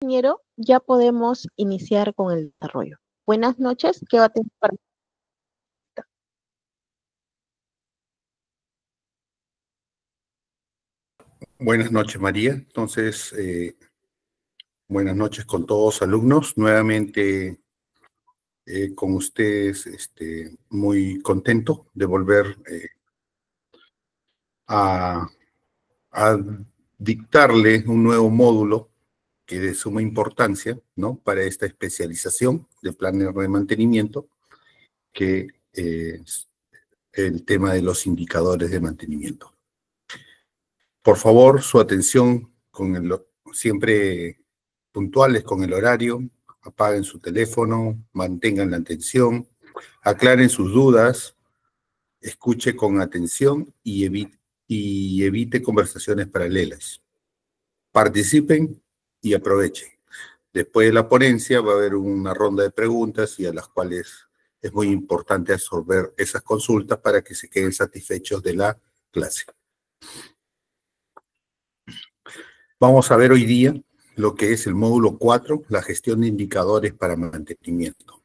Ingeniero, ya podemos iniciar con el desarrollo. Buenas noches, ¿qué va a tener para Buenas noches, María. Entonces, buenas noches con todos alumnos. Nuevamente con ustedes, muy contento de volver a, a dictarle un nuevo módulo que es de suma importancia, ¿no? Para esta especialización de planes de mantenimiento, que es el tema de los indicadores de mantenimiento. Por favor, su atención siempre puntuales con el horario, apaguen su teléfono, mantengan la atención, aclaren sus dudas, escuche con atención y evite conversaciones paralelas. Participen y aprovechen. Después de la ponencia va a haber una ronda de preguntas y a las cuales es muy importante absorber esas consultas para que se queden satisfechos de la clase. Vamos a ver hoy día lo que es el módulo 4, la gestión de indicadores para mantenimiento.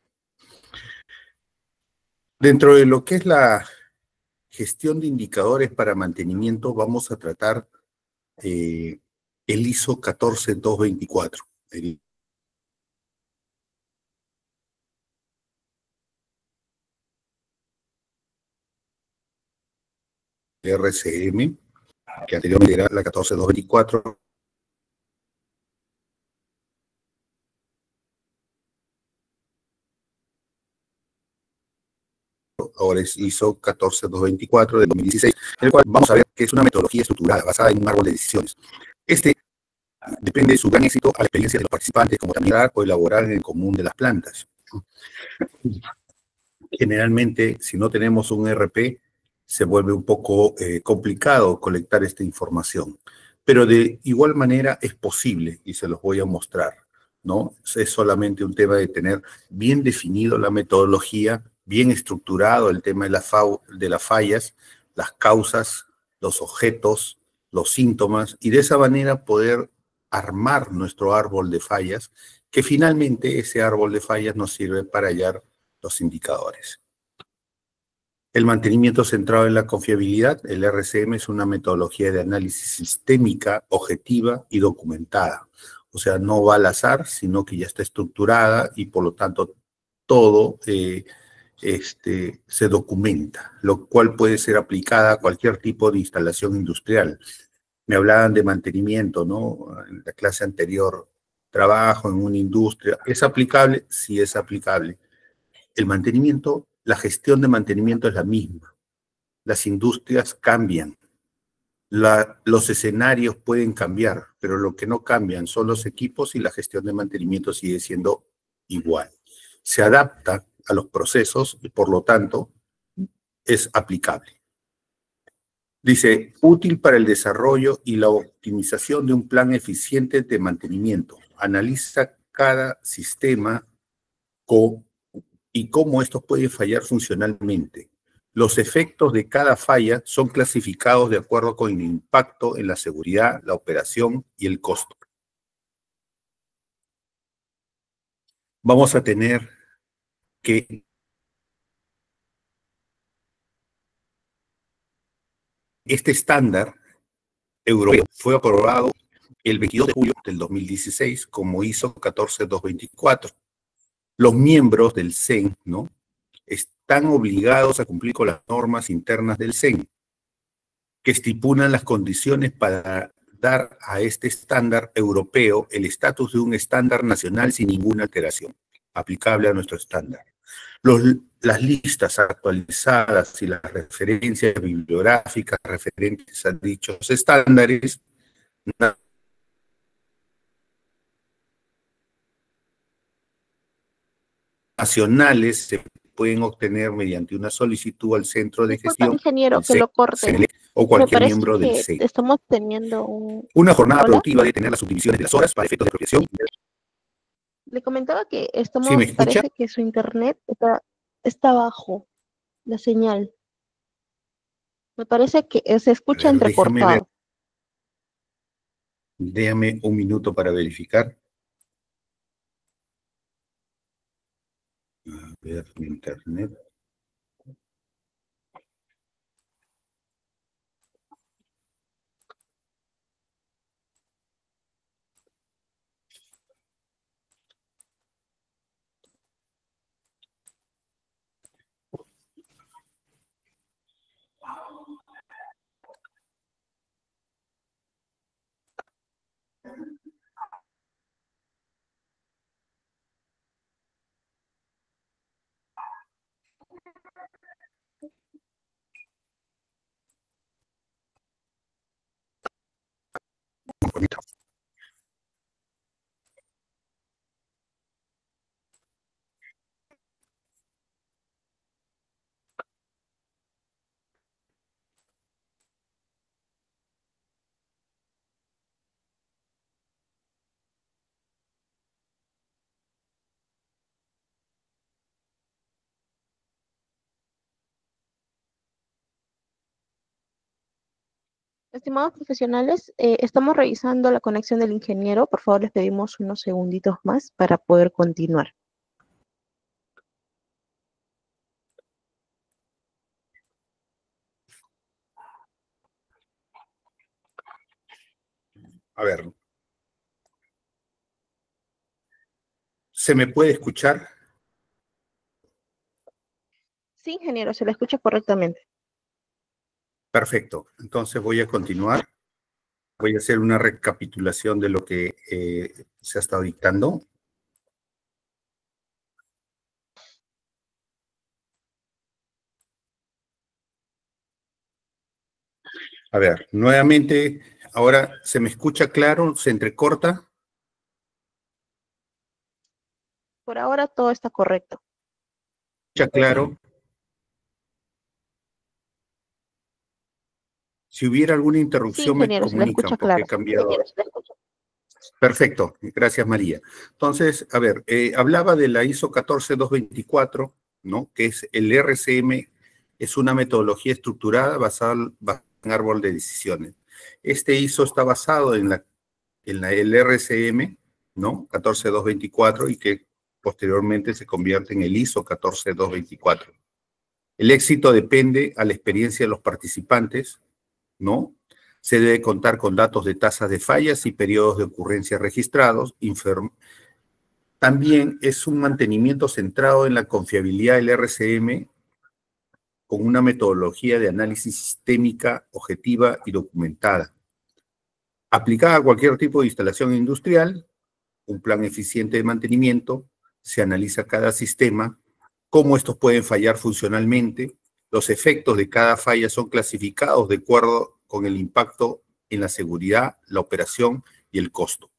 Dentro de lo que es la gestión de indicadores para mantenimiento, vamos a tratar el ISO 14224, el RCM, que anteriormente era la 14224, ahora es ISO 14224 del 2016, en el cual vamos a ver que es una metodología estructurada, basada en un árbol de decisiones. Depende de su gran éxito a la experiencia de los participantes, como también o elaborar en el común de las plantas. Generalmente, si no tenemos un ERP, se vuelve un poco complicado colectar esta información. Pero de igual manera es posible, y se los voy a mostrar, ¿no? Es solamente un tema de tener bien definido la metodología, bien estructurado el tema de las fallas, las causas, los objetos, los síntomas, y de esa manera poder armar nuestro árbol de fallas, que finalmente ese árbol de fallas nos sirve para hallar los indicadores. El mantenimiento centrado en la confiabilidad, el RCM, es una metodología de análisis sistémica, objetiva y documentada. O sea, no va al azar, sino que ya está estructurada y por lo tanto todo se documenta, lo cual puede ser aplicada a cualquier tipo de instalación industrial. Me hablaban de mantenimiento, ¿no? En la clase anterior, trabajo en una industria. ¿Es aplicable? Sí, es aplicable. El mantenimiento, la gestión de mantenimiento es la misma. Las industrias cambian, los escenarios pueden cambiar, pero lo que no cambian son los equipos y la gestión de mantenimiento sigue siendo igual. Se adapta a los procesos y por lo tanto es aplicable. Dice, útil para el desarrollo y la optimización de un plan eficiente de mantenimiento. Analiza cada sistema y cómo estos pueden fallar funcionalmente. Los efectos de cada falla son clasificados de acuerdo con el impacto en la seguridad, la operación y el costo. Vamos a tener que este estándar europeo fue aprobado el 22 de julio del 2016 como ISO 14224. Los miembros del CEN, ¿no?, están obligados a cumplir con las normas internas del CEN, que estipulan las condiciones para dar a este estándar europeo el estatus de un estándar nacional sin ninguna alteración, aplicable a nuestro estándar. Las listas actualizadas y las referencias bibliográficas referentes a dichos estándares nacionales se pueden obtener mediante una solicitud al Centro de Disculpa, Gestión ingeniero, del que lo corte. CENELEC o Me cualquier parece miembro del que CEN. estamos teniendo un... Una jornada ¿Hola? productiva debe tener las subdivisiones de las horas para efectos de apropiación. Le comentaba que ¿Sí me estamos, escucha? parece que su internet está bajo la señal. Me parece que se A escucha ver, déjame ver. entrecortado. Déjame un minuto para verificar. ver mi internet. Estimados profesionales, estamos revisando la conexión del ingeniero. Por favor, les pedimos unos segunditos más para poder continuar. A ver, ¿se me puede escuchar? Sí, ingeniero, se le escucha correctamente. Perfecto. Entonces voy a continuar. Voy a hacer una recapitulación de lo que se ha estado dictando. A ver, nuevamente, ahora se me escucha claro, se entrecorta. Por ahora todo está correcto. Escucha claro. Si hubiera alguna Sí, interrupción me ingeniero, se le comunican escucha porque he claro. cambiado. Perfecto, gracias María. Entonces, a ver, hablaba de la ISO 14224, ¿no? Que es el RCM, es una metodología estructurada basada en árbol de decisiones. Este ISO está basado en el RCM, ¿no? 14224 y que posteriormente se convierte en el ISO 14224. El éxito depende a la experiencia de los participantes, ¿no? Se debe contar con datos de tasas de fallas y periodos de ocurrencia registrados. También es un mantenimiento centrado en la confiabilidad del RCM con una metodología de análisis sistémica, objetiva y documentada. Aplicada a cualquier tipo de instalación industrial, un plan eficiente de mantenimiento, se analiza cada sistema, cómo estos pueden fallar funcionalmente, los efectos de cada falla son clasificados de acuerdo con el impacto en la seguridad, la operación y el costo.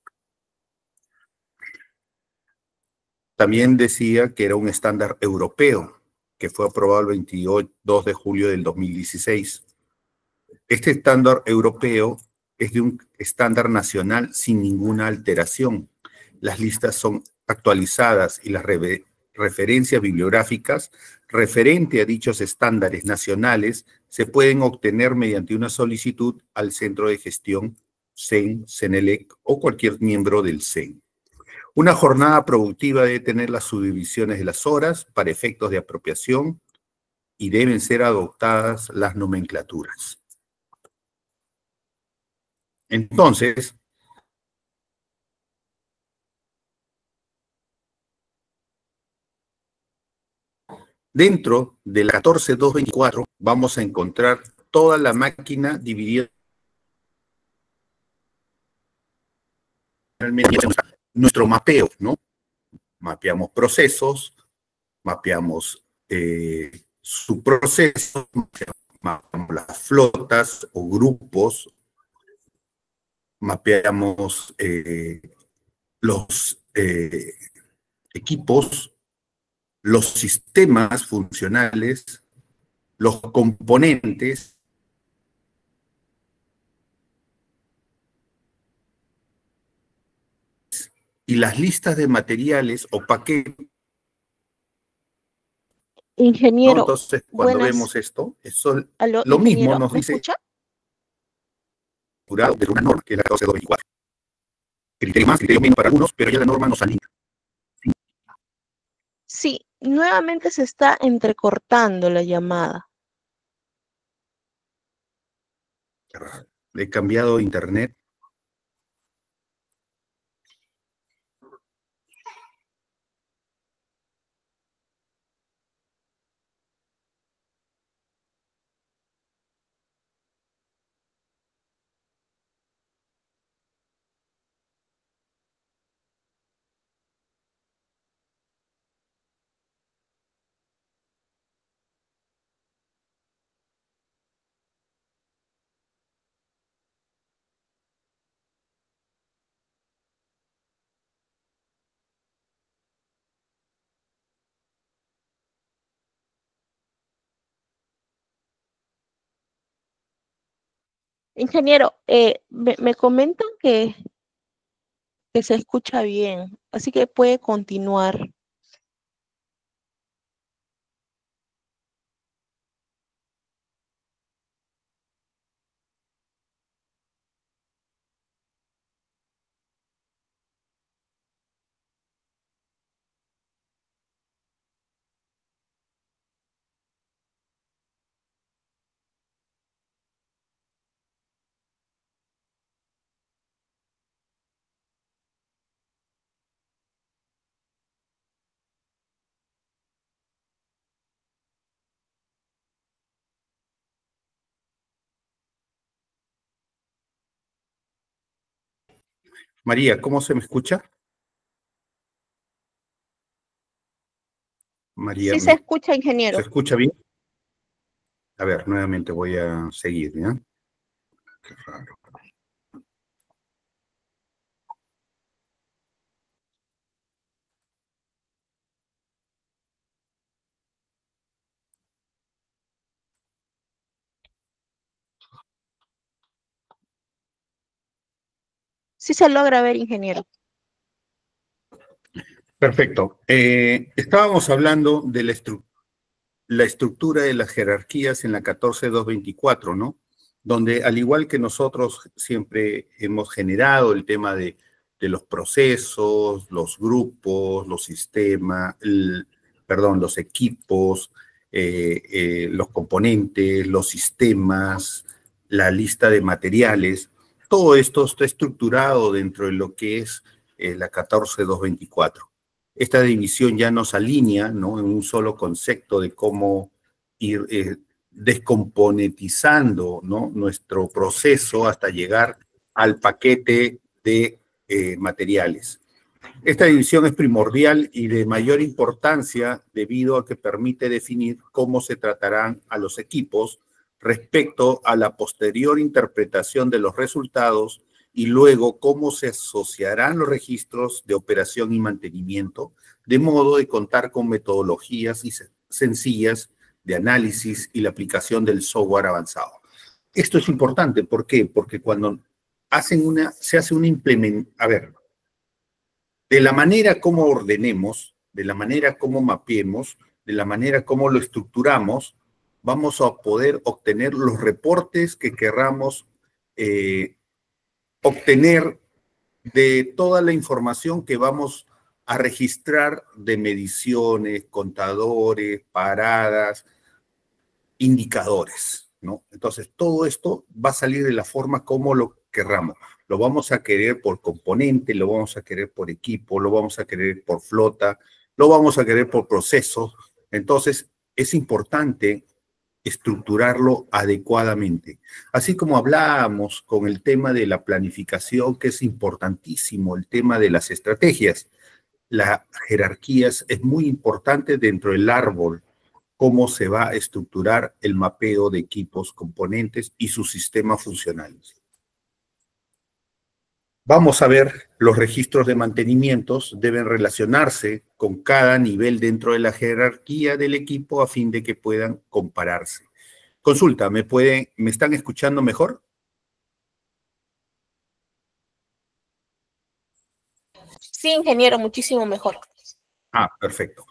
También decía que era un estándar europeo, que fue aprobado el 22 de julio del 2016. Este estándar europeo es de un estándar nacional sin ninguna alteración. Las listas son actualizadas y las referencias bibliográficas referente a dichos estándares nacionales se pueden obtener mediante una solicitud al Centro de Gestión CEN, CENELEC o cualquier miembro del CEN. Una jornada productiva debe tener las subdivisiones de las horas para efectos de apropiación y deben ser adoptadas las nomenclaturas. Entonces, dentro del 14224 vamos a encontrar toda la máquina dividida en nuestro mapeo, ¿no? Mapeamos procesos, mapeamos subprocesos, mapeamos las flotas o grupos, mapeamos los equipos, los sistemas funcionales, los componentes, y las listas de materiales o paquetes, ¿no? Ingeniero, Entonces, cuando buenas. vemos esto, eso Aló, lo mismo ingeniero, nos ¿me dice escucha? de una norma, que es la 14224. Criterio más, criterio menos para algunos, pero ya la norma nos alinea. Sí, nuevamente se está entrecortando la llamada. Qué raro. He cambiado internet. Ingeniero, me comentan que se escucha bien, así que puede continuar. María, ¿cómo se me escucha? María, Sí se escucha, ¿se ingeniero. escucha bien? A ver, nuevamente voy a seguir, ¿ya? Qué raro. Sí se logra ver, ingeniero. Perfecto. Estábamos hablando de la estructura de las jerarquías en la 14224, ¿no? Donde al igual que nosotros siempre hemos generado el tema de los procesos, los grupos, los sistemas, perdón, los equipos, los componentes, los sistemas, la lista de materiales, todo esto está estructurado dentro de lo que es la 14224. Esta división ya nos alinea, ¿no?, en un solo concepto de cómo ir descomponentizando, ¿no?, nuestro proceso hasta llegar al paquete de materiales. Esta división es primordial y de mayor importancia debido a que permite definir cómo se tratarán a los equipos respecto a la posterior interpretación de los resultados y luego cómo se asociarán los registros de operación y mantenimiento, de modo de contar con metodologías sencillas de análisis y la aplicación del software avanzado. Esto es importante, ¿por qué? Porque cuando se hace una implementación, a ver, de la manera como ordenemos, de la manera como mapeemos, de la manera como lo estructuramos, vamos a poder obtener los reportes que querramos obtener de toda la información que vamos a registrar de mediciones, contadores, paradas, indicadores, ¿no? Entonces, todo esto va a salir de la forma como lo querramos. Lo vamos a querer por componente, lo vamos a querer por equipo, lo vamos a querer por flota, lo vamos a querer por procesos. Entonces, es importante estructurarlo adecuadamente. Así como hablábamos con el tema de la planificación, que es importantísimo, el tema de las estrategias. La jerarquía es muy importante dentro del árbol, cómo se va a estructurar el mapeo de equipos, componentes y sus sistemas funcionales. Vamos a ver, los registros de mantenimientos deben relacionarse con cada nivel dentro de la jerarquía del equipo a fin de que puedan compararse. Consulta, ¿me están escuchando mejor? Sí, ingeniero, muchísimo mejor. Ah, perfecto.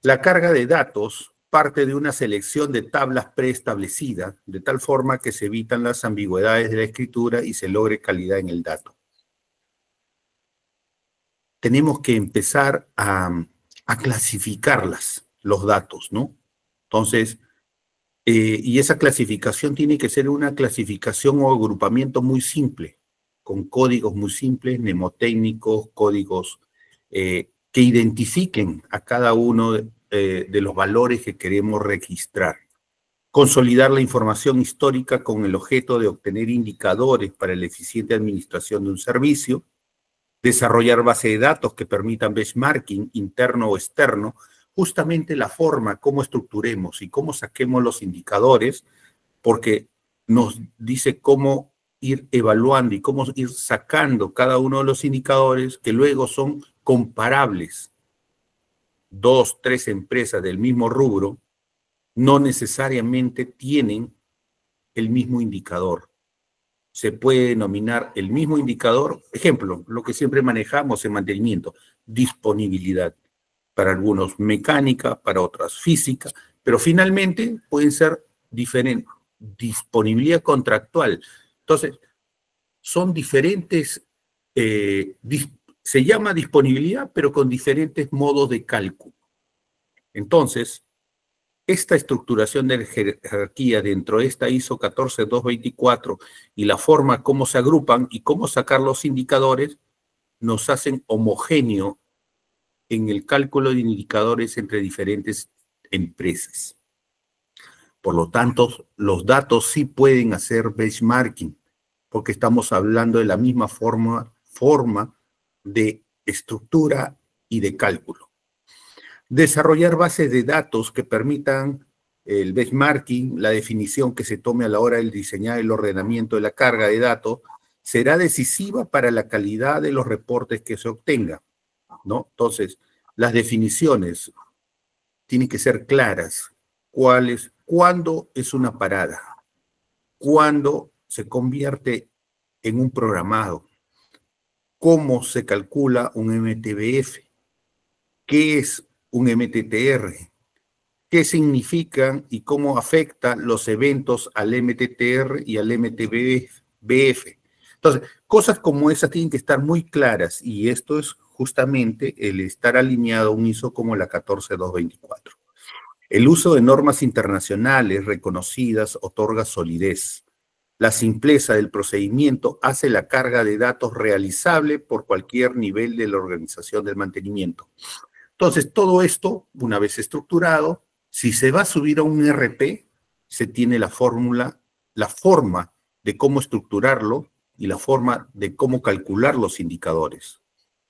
La carga de datos parte de una selección de tablas preestablecidas, de tal forma que se evitan las ambigüedades de la escritura y se logre calidad en el dato. Tenemos que empezar a a clasificarlas, los datos, ¿no? Entonces, y esa clasificación tiene que ser una clasificación o agrupamiento muy simple, con códigos muy simples, mnemotécnicos, códigos que identifiquen a cada uno de los valores que queremos registrar. Consolidar la información histórica con el objeto de obtener indicadores para la eficiente administración de un servicio. Desarrollar bases de datos que permitan benchmarking interno o externo, justamente la forma, cómo estructuremos y cómo saquemos los indicadores, porque nos dice cómo ir evaluando y cómo ir sacando cada uno de los indicadores que luego son comparables. 2, 3 empresas del mismo rubro no necesariamente tienen el mismo indicador. Se puede denominar el mismo indicador, ejemplo, lo que siempre manejamos en mantenimiento, disponibilidad. Para algunos mecánica, para otras física, pero finalmente pueden ser diferentes. Disponibilidad contractual. Entonces, son diferentes, se llama disponibilidad, pero con diferentes modos de cálculo. Entonces, esta estructuración de jerarquía dentro de esta ISO 14224 y la forma como se agrupan y cómo sacar los indicadores nos hacen homogéneo en el cálculo de indicadores entre diferentes empresas. Por lo tanto, los datos sí pueden hacer benchmarking, porque estamos hablando de la misma forma de estructura y de cálculo. Desarrollar bases de datos que permitan el benchmarking, la definición que se tome a la hora del diseñar el ordenamiento de la carga de datos, será decisiva para la calidad de los reportes que se obtengan, ¿no? Entonces, las definiciones tienen que ser claras. ¿Cuándo es una parada? ¿Cuándo se convierte en un programado? ¿Cómo se calcula un MTBF? ¿Qué es un MTTR? ¿Qué significan y cómo afectan los eventos al MTTR y al MTBF? Entonces, cosas como esas tienen que estar muy claras y esto es justamente el estar alineado a un ISO como la 14224. El uso de normas internacionales reconocidas otorga solidez. La simpleza del procedimiento hace la carga de datos realizable por cualquier nivel de la organización del mantenimiento. Entonces, todo esto, una vez estructurado, si se va a subir a un ERP, se tiene la fórmula, la forma de cómo estructurarlo y la forma de cómo calcular los indicadores,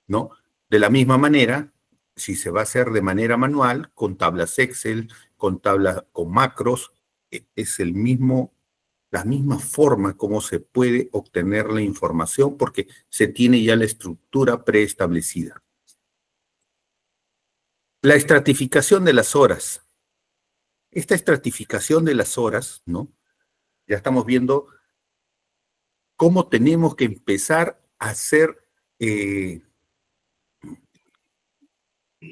¿no? De la misma manera, si se va a hacer de manera manual, con tablas Excel, con macros, es la misma forma como se puede obtener la información porque se tiene ya la estructura preestablecida. La estratificación de las horas. Esta estratificación de las horas, ¿no? Ya estamos viendo cómo tenemos que empezar a hacer,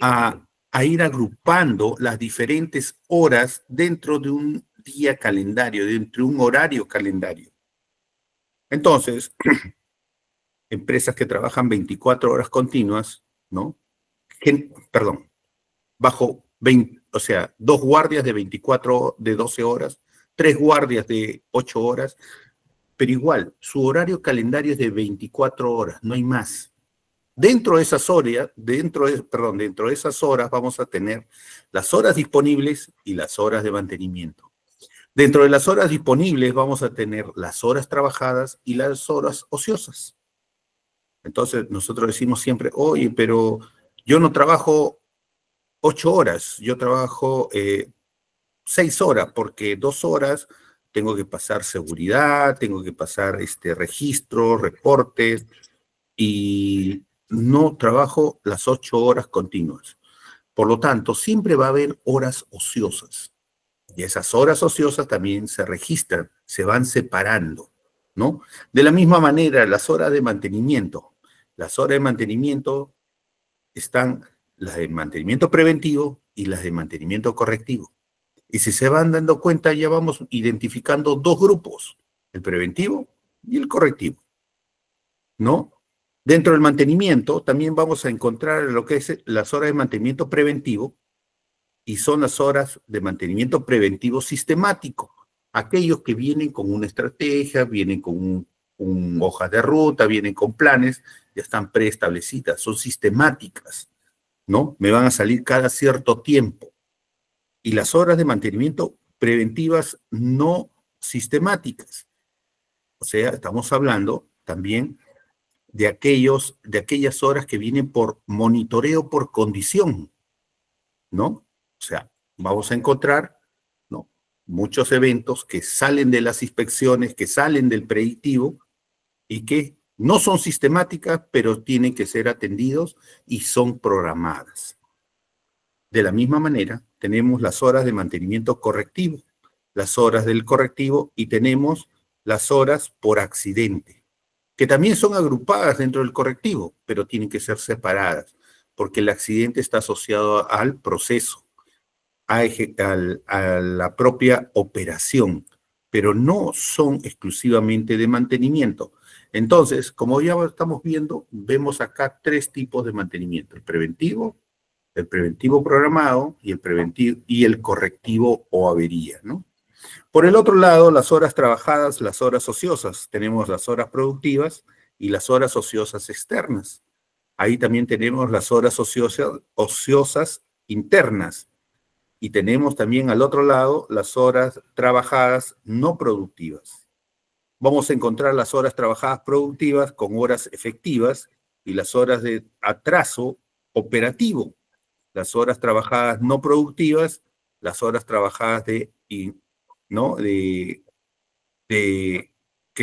a ir agrupando las diferentes horas dentro de un día calendario, dentro de un horario calendario. Entonces, empresas que trabajan 24 horas continuas, ¿no? Bajo 20, o sea, 2 guardias de 12 horas, 3 guardias de 8 horas, pero igual, su horario calendario es de 24 horas, no hay más. Dentro de esas horas vamos a tener las horas disponibles y las horas de mantenimiento. Dentro de las horas disponibles vamos a tener las horas trabajadas y las horas ociosas. Entonces nosotros decimos siempre, oye, pero yo no trabajo 8 horas, yo trabajo 6 horas, porque 2 horas tengo que pasar seguridad, tengo que pasar registros, reportes, y no trabajo las 8 horas continuas. Por lo tanto, siempre va a haber horas ociosas. Y esas horas ociosas también se registran, se van separando, ¿no? De la misma manera, las horas de mantenimiento. Las horas de mantenimiento están las de mantenimiento preventivo y las de mantenimiento correctivo. Y si se van dando cuenta, ya vamos identificando 2 grupos, el preventivo y el correctivo, ¿no? Dentro del mantenimiento también vamos a encontrar lo que es las horas de mantenimiento preventivo, y son las horas de mantenimiento preventivo sistemático. Aquellos que vienen con una estrategia, vienen con hojas de ruta, vienen con planes, ya están preestablecidas, son sistemáticas, ¿no? Me van a salir cada cierto tiempo. Y las horas de mantenimiento preventivas no sistemáticas. O sea, estamos hablando también de aquellas horas que vienen por monitoreo por condición, ¿no? O sea, vamos a encontrar, ¿no?, muchos eventos que salen de las inspecciones, que salen del predictivo y que no son sistemáticas, pero tienen que ser atendidos y son programadas. De la misma manera, tenemos las horas de mantenimiento correctivo, las horas del correctivo, y tenemos las horas por accidente, que también son agrupadas dentro del correctivo, pero tienen que ser separadas, porque el accidente está asociado al proceso, a la propia operación, pero no son exclusivamente de mantenimiento. Entonces, como ya estamos viendo, vemos acá tres tipos de mantenimiento: el preventivo programado y el correctivo o avería, ¿no? Por el otro lado, las horas trabajadas, las horas ociosas. Tenemos las horas productivas y las horas ociosas externas. Ahí también tenemos las horas ociosas internas. Y tenemos también al otro lado las horas trabajadas no productivas. Vamos a encontrar las horas trabajadas productivas con horas efectivas y las horas de atraso operativo. Las horas trabajadas no productivas, las horas trabajadas que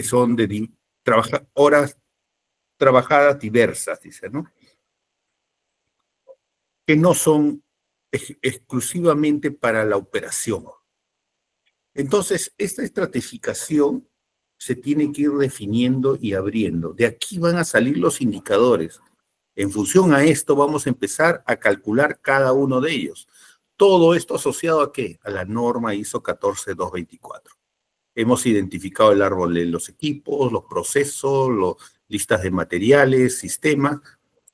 son de horas trabajadas diversas, dice, ¿no? Que no son exclusivamente para la operación. Entonces, esta estratificación se tiene que ir definiendo y abriendo. De aquí van a salir los indicadores. En función a esto vamos a empezar a calcular cada uno de ellos. Todo esto asociado ¿a qué? A la norma ISO 14224. Hemos identificado el árbol de los equipos, los procesos, listas de materiales, sistemas,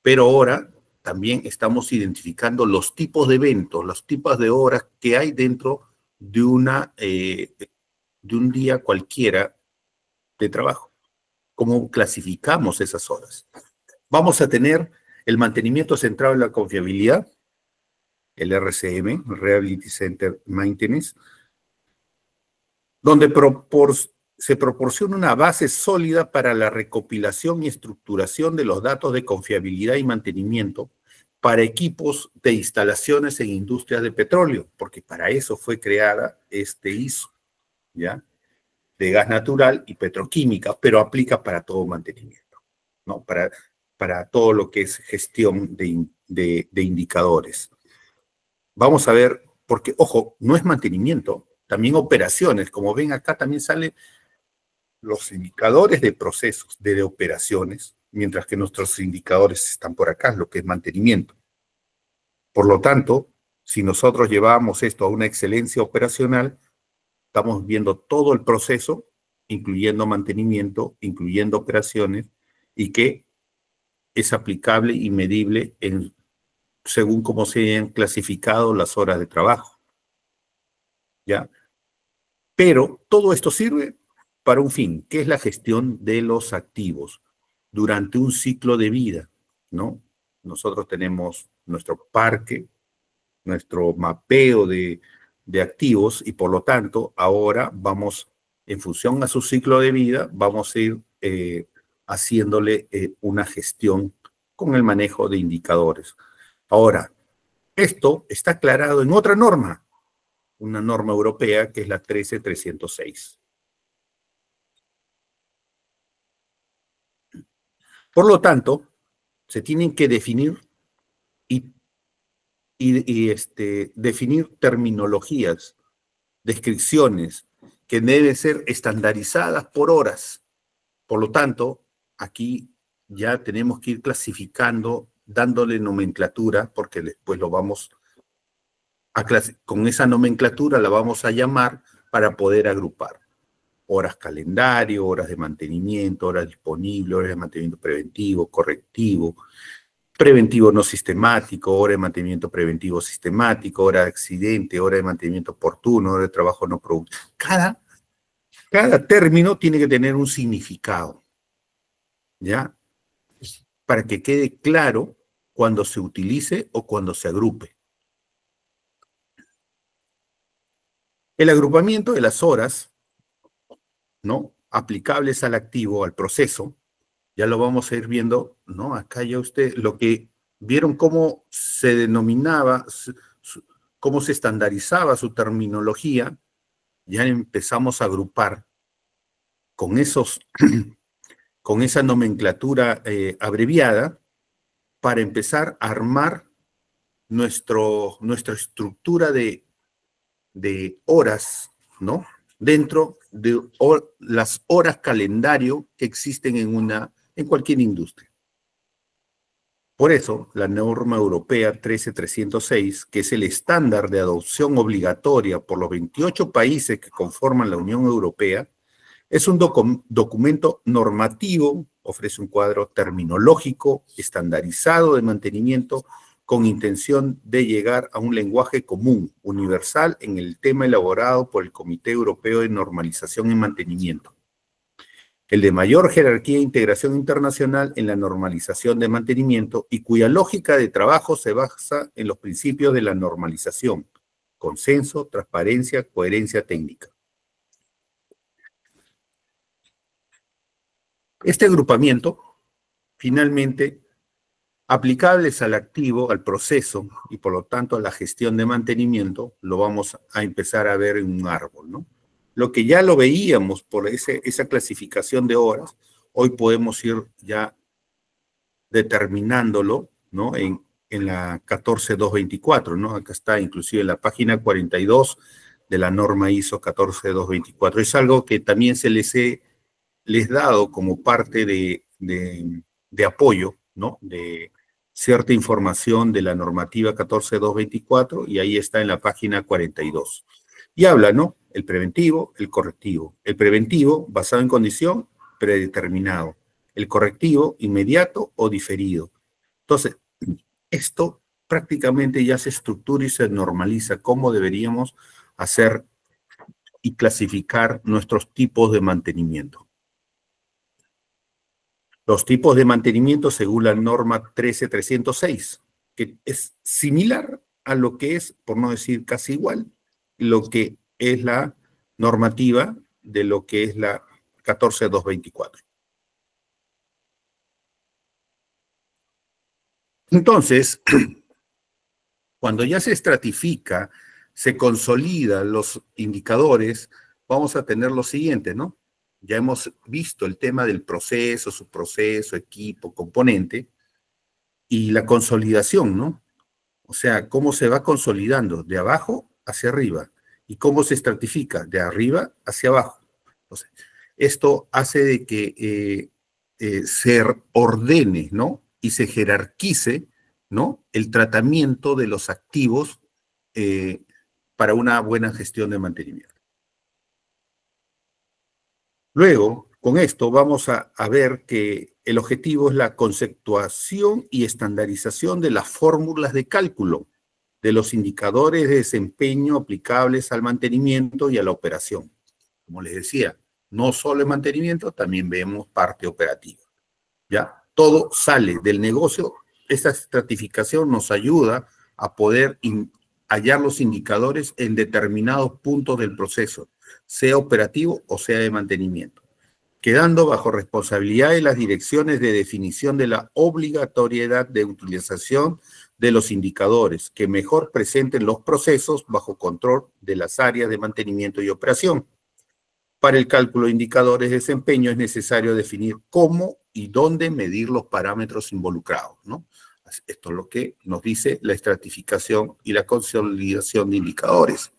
pero ahora también estamos identificando los tipos de eventos, los tipos de horas que hay dentro de un día cualquiera de trabajo. ¿Cómo clasificamos esas horas? Vamos a tener el mantenimiento centrado en la confiabilidad, el RCM, Reliability Center Maintenance, donde se proporciona una base sólida para la recopilación y estructuración de los datos de confiabilidad y mantenimiento para equipos de instalaciones en industrias de petróleo, porque para eso fue creada este ISO, ¿ya?, de gas natural y petroquímica, pero aplica para todo mantenimiento, ¿no?, para todo lo que es gestión de indicadores. Vamos a ver, porque, ojo, no es mantenimiento, también operaciones. Como ven acá también salen los indicadores de procesos, de operaciones, mientras que nuestros indicadores están por acá, lo que es mantenimiento. Por lo tanto, si nosotros llevamos esto a una excelencia operacional, estamos viendo todo el proceso, incluyendo mantenimiento, incluyendo operaciones, y que es aplicable y medible según cómo se hayan clasificado las horas de trabajo, ¿ya? Pero todo esto sirve para un fin, que es la gestión de los activos durante un ciclo de vida, ¿no? Nosotros tenemos nuestro parque, nuestro mapeo de activos, y por lo tanto ahora vamos, en función a su ciclo de vida, vamos a ir haciéndole una gestión con el manejo de indicadores. Ahora, esto está aclarado en otra norma, una norma europea que es la 13306. Por lo tanto, se tienen que definir definir terminologías, descripciones que deben ser estandarizadas por horas. Por lo tanto, aquí ya tenemos que ir clasificando, dándole nomenclatura, porque después lo vamos con esa nomenclatura la vamos a llamar para poder agrupar. horas calendario, horas de mantenimiento, horas disponibles, horas de mantenimiento preventivo, correctivo, preventivo no sistemático, hora de mantenimiento preventivo sistemático, hora de accidente, hora de mantenimiento oportuno, hora de trabajo no productivo. Cada término tiene que tener un significado, ¿ya? Para que quede claro cuando se utilice o cuando se agrupe. El agrupamiento de las horas, ¿no?, aplicables al activo, al proceso, ya lo vamos a ir viendo, ¿no? Acá ya usted, lo que vieron cómo se denominaba, cómo se estandarizaba su terminología, ya empezamos a agrupar con con esa nomenclatura abreviada para empezar a armar nuestra estructura de horas, ¿no? Dentro de las horas calendario que existen en cualquier industria. Por eso, la norma europea 13306, que es el estándar de adopción obligatoria por los 28 países que conforman la Unión Europea, es un documento normativo, ofrece un cuadro terminológico estandarizado de mantenimiento con intención de llegar a un lenguaje común, universal, en el tema elaborado por el Comité Europeo de Normalización y Mantenimiento. El de mayor jerarquía e integración internacional en la normalización de mantenimiento y cuya lógica de trabajo se basa en los principios de la normalización, consenso, transparencia, coherencia técnica. Este agrupamiento, finalmente, aplicables al activo, al proceso y por lo tanto a la gestión de mantenimiento, lo vamos a empezar a ver en un árbol, ¿no? Lo que ya lo veíamos por esa clasificación de horas, hoy podemos ir ya determinándolo, ¿no? En la 14224, ¿no? Acá está inclusive en la página 42 de la norma ISO 14224. Es algo que también les dado como parte de apoyo, ¿no? De cierta información de la normativa 14224 y ahí está en la página 42. Y habla, ¿no? El preventivo, el correctivo. El preventivo, basado en condición, predeterminado. El correctivo, inmediato o diferido. Entonces, esto prácticamente ya se estructura y se normaliza cómo deberíamos hacer y clasificar nuestros tipos de mantenimiento. Los tipos de mantenimiento según la norma 13306, que es similar a lo que es, por no decir casi igual, lo que es la normativa de lo que es la 14224. Entonces, cuando ya se estratifica, se consolidan los indicadores, vamos a tener lo siguiente, ¿no? Ya hemos visto el tema del proceso, subproceso, equipo, componente, y la consolidación, ¿no? O sea, cómo se va consolidando de abajo hacia arriba y cómo se estratifica de arriba hacia abajo. Entonces, esto hace de que se ordene, ¿no? Y se jerarquice, ¿no? El tratamiento de los activos para una buena gestión de mantenimiento. Luego, con esto vamos a ver que el objetivo es la conceptuación y estandarización de las fórmulas de cálculo de los indicadores de desempeño aplicables al mantenimiento y a la operación. Como les decía, no solo el mantenimiento, también vemos parte operativa. ¿Ya? Todo sale del negocio. Esta estratificación nos ayuda a poder hallar los indicadores en determinados puntos del proceso, sea operativo o sea de mantenimiento, quedando bajo responsabilidad de las direcciones de definición de la obligatoriedad de utilización de los indicadores que mejor presenten los procesos bajo control de las áreas de mantenimiento y operación. Para el cálculo de indicadores de desempeño es necesario definir cómo y dónde medir los parámetros involucrados, ¿no? Esto es lo que nos dice la estratificación y la consolidación de indicadores.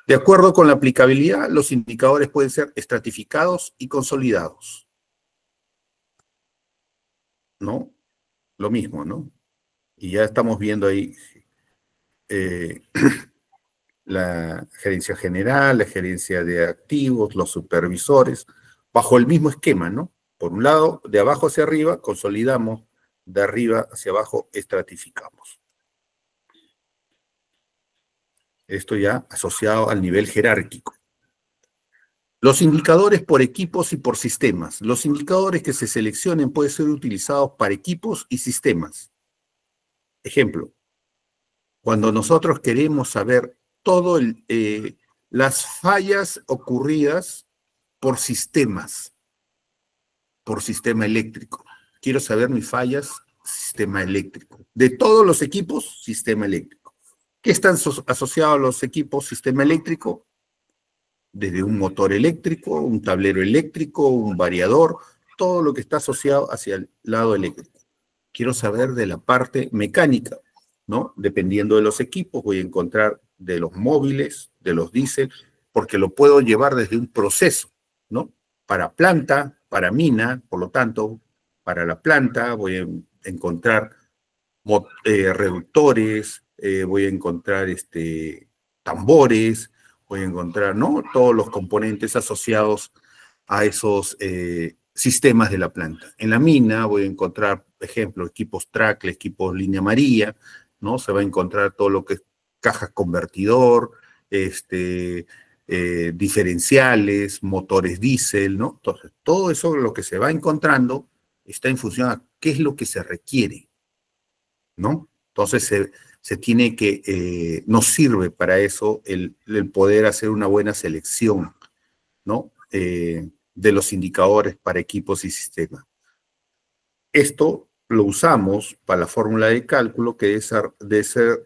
De acuerdo con la aplicabilidad, los indicadores pueden ser estratificados y consolidados, ¿no? Lo mismo, ¿no? Y ya estamos viendo ahí la gerencia general, la gerencia de activos, los supervisores, bajo el mismo esquema, ¿no? Por un lado, de abajo hacia arriba, consolidamos, de arriba hacia abajo, estratificamos. Esto ya asociado al nivel jerárquico. Los indicadores por equipos y por sistemas. Los indicadores que se seleccionen pueden ser utilizados para equipos y sistemas. Ejemplo, cuando nosotros queremos saber todas las fallas ocurridas por sistemas, por sistema eléctrico. Quiero saber mis fallas, sistema eléctrico. De todos los equipos, sistema eléctrico. ¿Qué están asociados a los equipos sistema eléctrico? Desde un motor eléctrico, un tablero eléctrico, un variador, todo lo que está asociado hacia el lado eléctrico. Quiero saber de la parte mecánica, ¿no? Dependiendo de los equipos, voy a encontrar de los móviles, de los diésel, porque lo puedo llevar desde un proceso, ¿no? Para planta, para mina, por lo tanto, para la planta voy a encontrar reductores, voy a encontrar tambores, voy a encontrar, ¿no? Todos los componentes asociados a esos sistemas de la planta. En la mina voy a encontrar, por ejemplo, equipos Trackle, equipos línea amarilla, ¿no? Se va a encontrar todo lo que es cajas convertidor, diferenciales, motores diésel, ¿no? Entonces, todo eso lo que se va encontrando está en función a qué es lo que se requiere, ¿no? Entonces, se tiene que, nos sirve para eso el poder hacer una buena selección, ¿no? De los indicadores para equipos y sistemas. Esto lo usamos para la fórmula de cálculo que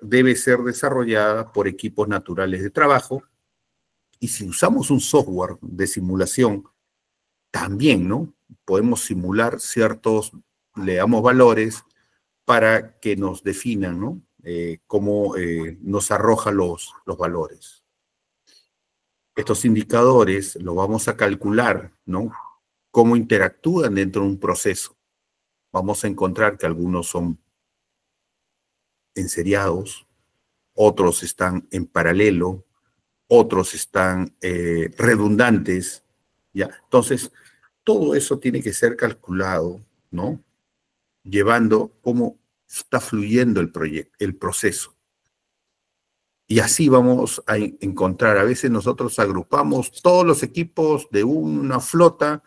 debe ser desarrollada por equipos naturales de trabajo, y si usamos un software de simulación, también, ¿no? Podemos simular le damos valores para que nos definan, ¿no? Cómo nos arroja los valores. Estos indicadores los vamos a calcular, ¿no? Cómo interactúan dentro de un proceso. Vamos a encontrar que algunos son enseriados, otros están en paralelo, otros están redundantes, ¿ya? Entonces, todo eso tiene que ser calculado, ¿no? Llevando cómo está fluyendo el proceso. Y así vamos a encontrar, a veces nosotros agrupamos todos los equipos de una flota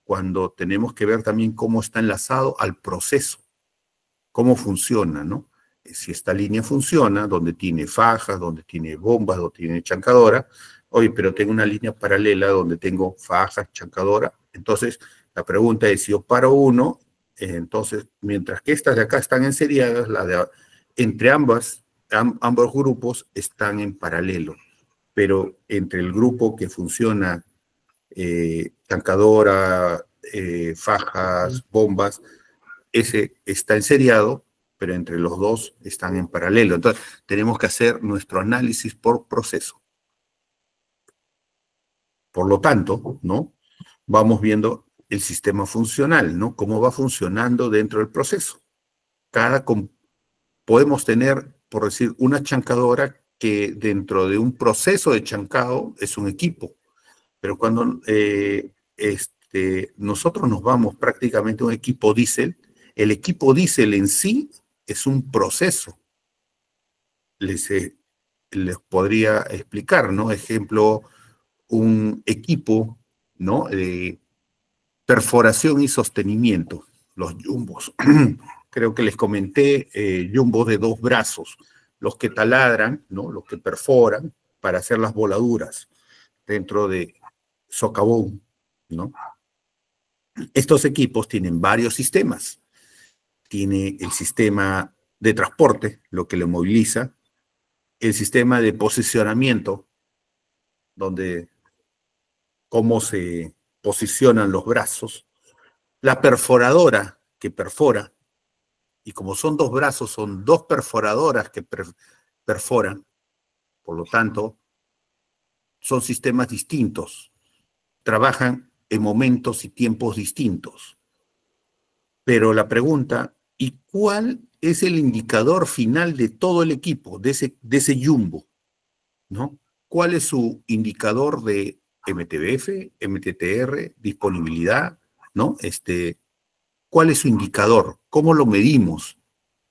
cuando tenemos que ver también cómo está enlazado al proceso, cómo funciona, ¿no? Si esta línea funciona, donde tiene fajas, donde tiene bombas, donde tiene chancadora, oye, pero tengo una línea paralela donde tengo fajas, chancadora. Entonces, la pregunta es, si yo paro uno, entonces, mientras que estas de acá están enseriadas, entre ambos grupos están en paralelo, pero entre el grupo que funciona chancadora, fajas, bombas, ese está enseriado, pero entre los dos están en paralelo. Entonces, tenemos que hacer nuestro análisis por proceso. Por lo tanto, ¿no? Vamos viendo el sistema funcional, ¿no? Cómo va funcionando dentro del proceso. Podemos tener, por decir, una chancadora que dentro de un proceso de chancado es un equipo, pero cuando nosotros nos vamos prácticamente a un equipo diésel, el equipo diésel en sí es un proceso. Les podría explicar, ¿no? Ejemplo, un equipo, ¿no? De perforación y sostenimiento, los jumbos. Creo que les comenté, jumbos de 2 brazos, los que taladran, ¿no? Los que perforan para hacer las voladuras dentro de socavón, ¿no? Estos equipos tienen varios sistemas. Tiene el sistema de transporte, lo que lo moviliza, el sistema de posicionamiento, donde cómo se posicionan los brazos, la perforadora que perfora, y como son 2 brazos, son 2 perforadoras que perforan, por lo tanto, son sistemas distintos, trabajan en momentos y tiempos distintos. Pero la pregunta, ¿y cuál es el indicador final de todo el equipo, de ese jumbo? ¿no? ¿Cuál es su indicador de MTBF, MTTR, disponibilidad, ¿no? ¿Cuál es su indicador? ¿Cómo lo medimos?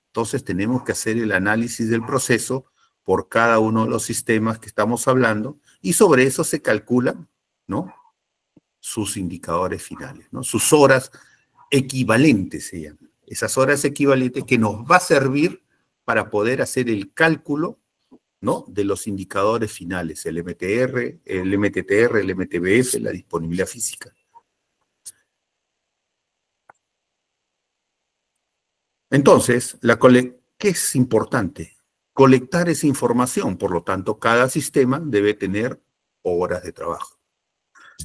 Entonces tenemos que hacer el análisis del proceso por cada uno de los sistemas que estamos hablando y sobre eso se calculan, ¿no? Sus indicadores finales, ¿no? Sus horas equivalentes se llaman. Esas horas equivalentes que nos va a servir para poder hacer el cálculo, ¿no? De los indicadores finales, el MTR, el MTTR, el MTBF, la disponibilidad física. Entonces, ¿qué es importante? Colectar esa información, por lo tanto, cada sistema debe tener horas de trabajo,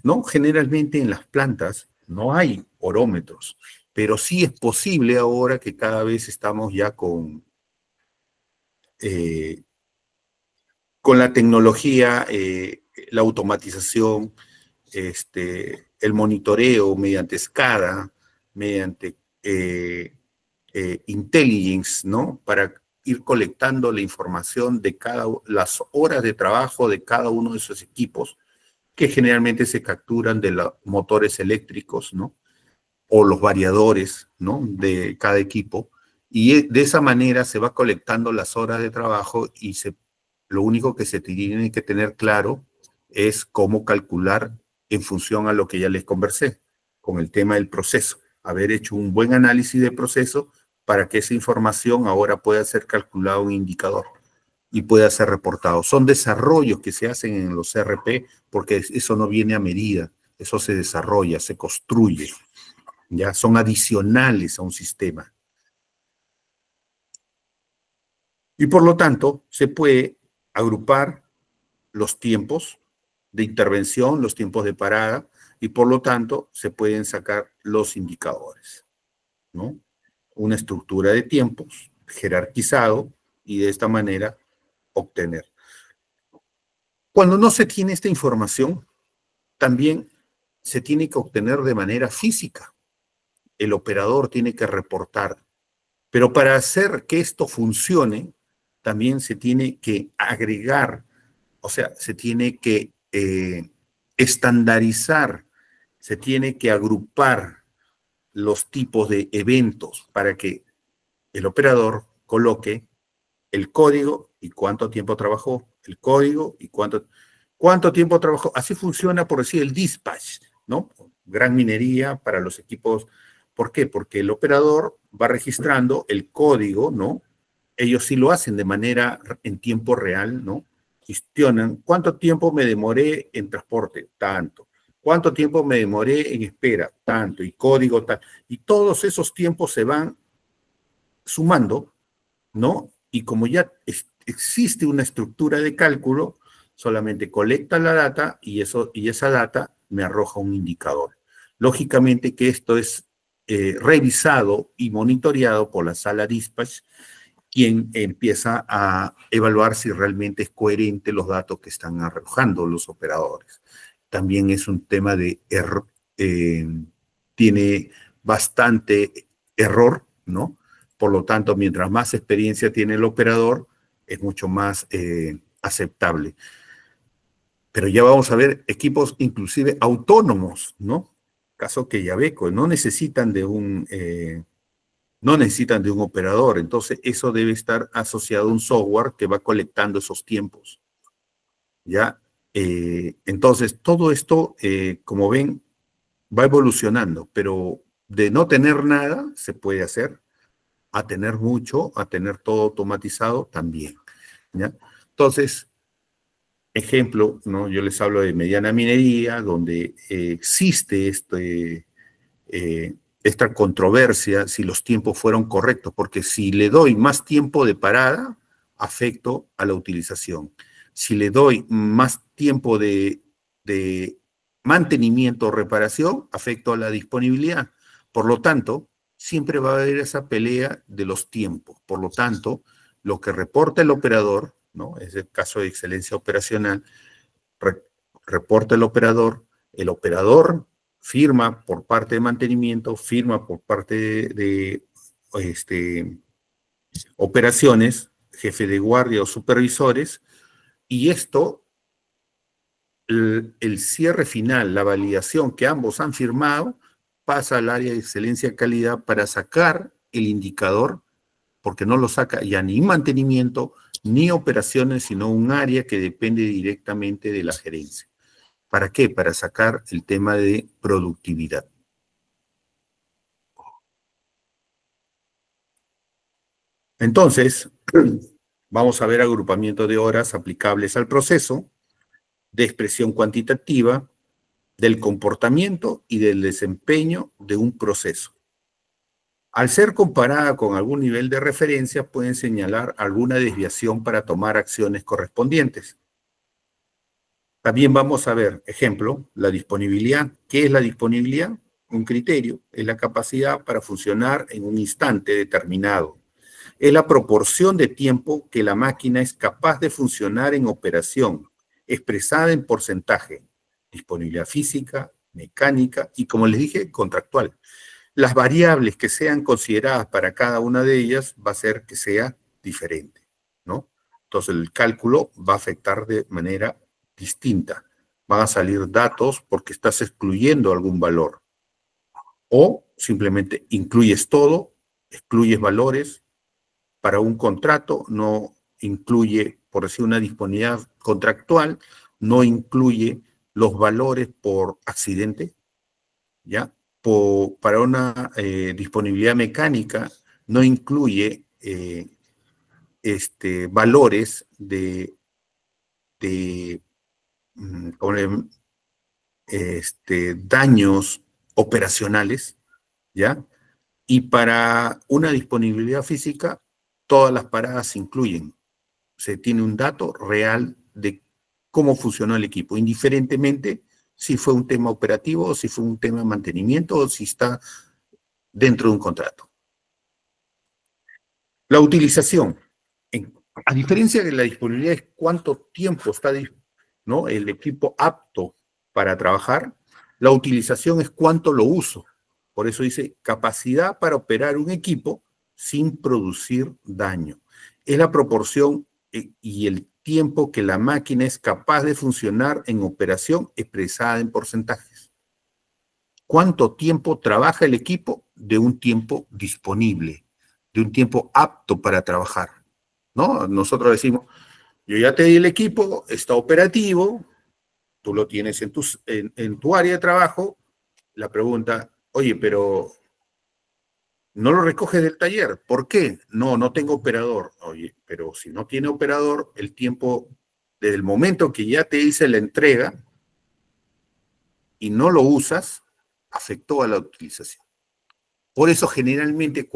¿no? Generalmente en las plantas no hay horómetros, pero sí es posible ahora que cada vez estamos ya con la tecnología, la automatización, el monitoreo mediante SCADA, mediante intelligence, ¿no? Para ir colectando la información de las horas de trabajo de cada uno de esos equipos, que generalmente se capturan de los motores eléctricos, ¿no? O los variadores, ¿no? De cada equipo. Y de esa manera se va colectando las horas de trabajo y lo único que se tiene que tener claro es cómo calcular en función a lo que ya les conversé, con el tema del proceso. Haber hecho un buen análisis de proceso para que esa información ahora pueda ser calculada un indicador y pueda ser reportado. Son desarrollos que se hacen en los CRP porque eso no viene a medida, eso se desarrolla, se construye, ya son adicionales a un sistema. Y por lo tanto, se puede agrupar los tiempos de intervención, los tiempos de parada, y por lo tanto, se pueden sacar los indicadores, ¿no? Una estructura de tiempos jerarquizado y de esta manera obtener. Cuando no se tiene esta información, también se tiene que obtener de manera física. El operador tiene que reportar. Pero para hacer que esto funcione, también se tiene que agregar, o sea, se tiene que estandarizar, se tiene que agrupar los tipos de eventos para que el operador coloque el código y cuánto tiempo trabajó, el código y cuánto tiempo trabajó. Así funciona, por decir, el dispatch, ¿no? Gran minería para los equipos. ¿Por qué? Porque el operador va registrando el código, ¿no? Ellos sí lo hacen de manera en tiempo real, ¿no? Gestionan cuánto tiempo me demoré en transporte, tanto. Cuánto tiempo me demoré en espera, tanto. Y código, tal. Y todos esos tiempos se van sumando, ¿no? Y como ya existe una estructura de cálculo, solamente colecta la data y esa data me arroja un indicador. Lógicamente que esto es revisado y monitoreado por la sala dispatch, quien empieza a evaluar si realmente es coherente los datos que están arrojando los operadores. También es un tema de error, tiene bastante error, ¿no? Por lo tanto, mientras más experiencia tiene el operador, es mucho más aceptable. Pero ya vamos a ver equipos inclusive autónomos, ¿no? Caso que Yabeco, no necesitan de un operador. Entonces, eso debe estar asociado a un software que va colectando esos tiempos. ¿Ya? Entonces, todo esto, como ven, va evolucionando, pero de no tener nada se puede hacer, a tener mucho, a tener todo automatizado también. ¿Ya? Entonces, ejemplo, ¿no? Yo les hablo de mediana minería, donde existe esta controversia si los tiempos fueron correctos, porque si le doy más tiempo de parada, afecto a la utilización. Si le doy más tiempo de mantenimiento o reparación, afecto a la disponibilidad. Por lo tanto, siempre va a haber esa pelea de los tiempos. Por lo tanto, lo que reporta el operador, ¿no? Es el caso de excelencia operacional, reporta el operador firma por parte de mantenimiento, firma por parte de operaciones, jefe de guardia o supervisores, y esto, el cierre final, la validación que ambos han firmado, pasa al área de excelencia de calidad para sacar el indicador, porque no lo saca ya ni mantenimiento, ni operaciones, sino un área que depende directamente de la gerencia. ¿Para qué? Para sacar el tema de productividad. Entonces, vamos a ver agrupamiento de horas aplicables al proceso, de expresión cuantitativa, del comportamiento y del desempeño de un proceso. Al ser comparada con algún nivel de referencia, pueden señalar alguna desviación para tomar acciones correspondientes. También vamos a ver, ejemplo, la disponibilidad. ¿Qué es la disponibilidad? Un criterio, es la capacidad para funcionar en un instante determinado. Es la proporción de tiempo que la máquina es capaz de funcionar en operación, expresada en porcentaje. Disponibilidad física, mecánica y, como les dije, contractual. Las variables que sean consideradas para cada una de ellas va a ser que sea diferente, ¿no? Entonces el cálculo va a afectar de manera distinta. Van a salir datos porque estás excluyendo algún valor. O simplemente incluyes todo, excluyes valores. Para un contrato no incluye, por decir una disponibilidad contractual, no incluye los valores por accidente, ¿ya? Para una disponibilidad mecánica no incluye valores de daños operacionales, ¿ya? Y para una disponibilidad física, todas las paradas se incluyen. Se tiene un dato real de cómo funcionó el equipo, indiferentemente si fue un tema operativo, o si fue un tema de mantenimiento, o si está dentro de un contrato. La utilización. A diferencia de la disponibilidad es cuánto tiempo está, ¿no?, el equipo apto para trabajar, la utilización es cuánto lo uso. Por eso dice capacidad para operar un equipo sin producir daño. Es la proporción y el tiempo que la máquina es capaz de funcionar en operación expresada en porcentajes. ¿Cuánto tiempo trabaja el equipo? De un tiempo disponible, de un tiempo apto para trabajar, ¿no? Nosotros decimos, yo ya te di el equipo, está operativo, tú lo tienes en tu área de trabajo. La pregunta, oye, pero no lo recoges del taller. ¿Por qué? No tengo operador. Oye, pero si no tiene operador, el tiempo desde el momento que ya te hice la entrega y no lo usas, afectó a la utilización. Por eso generalmente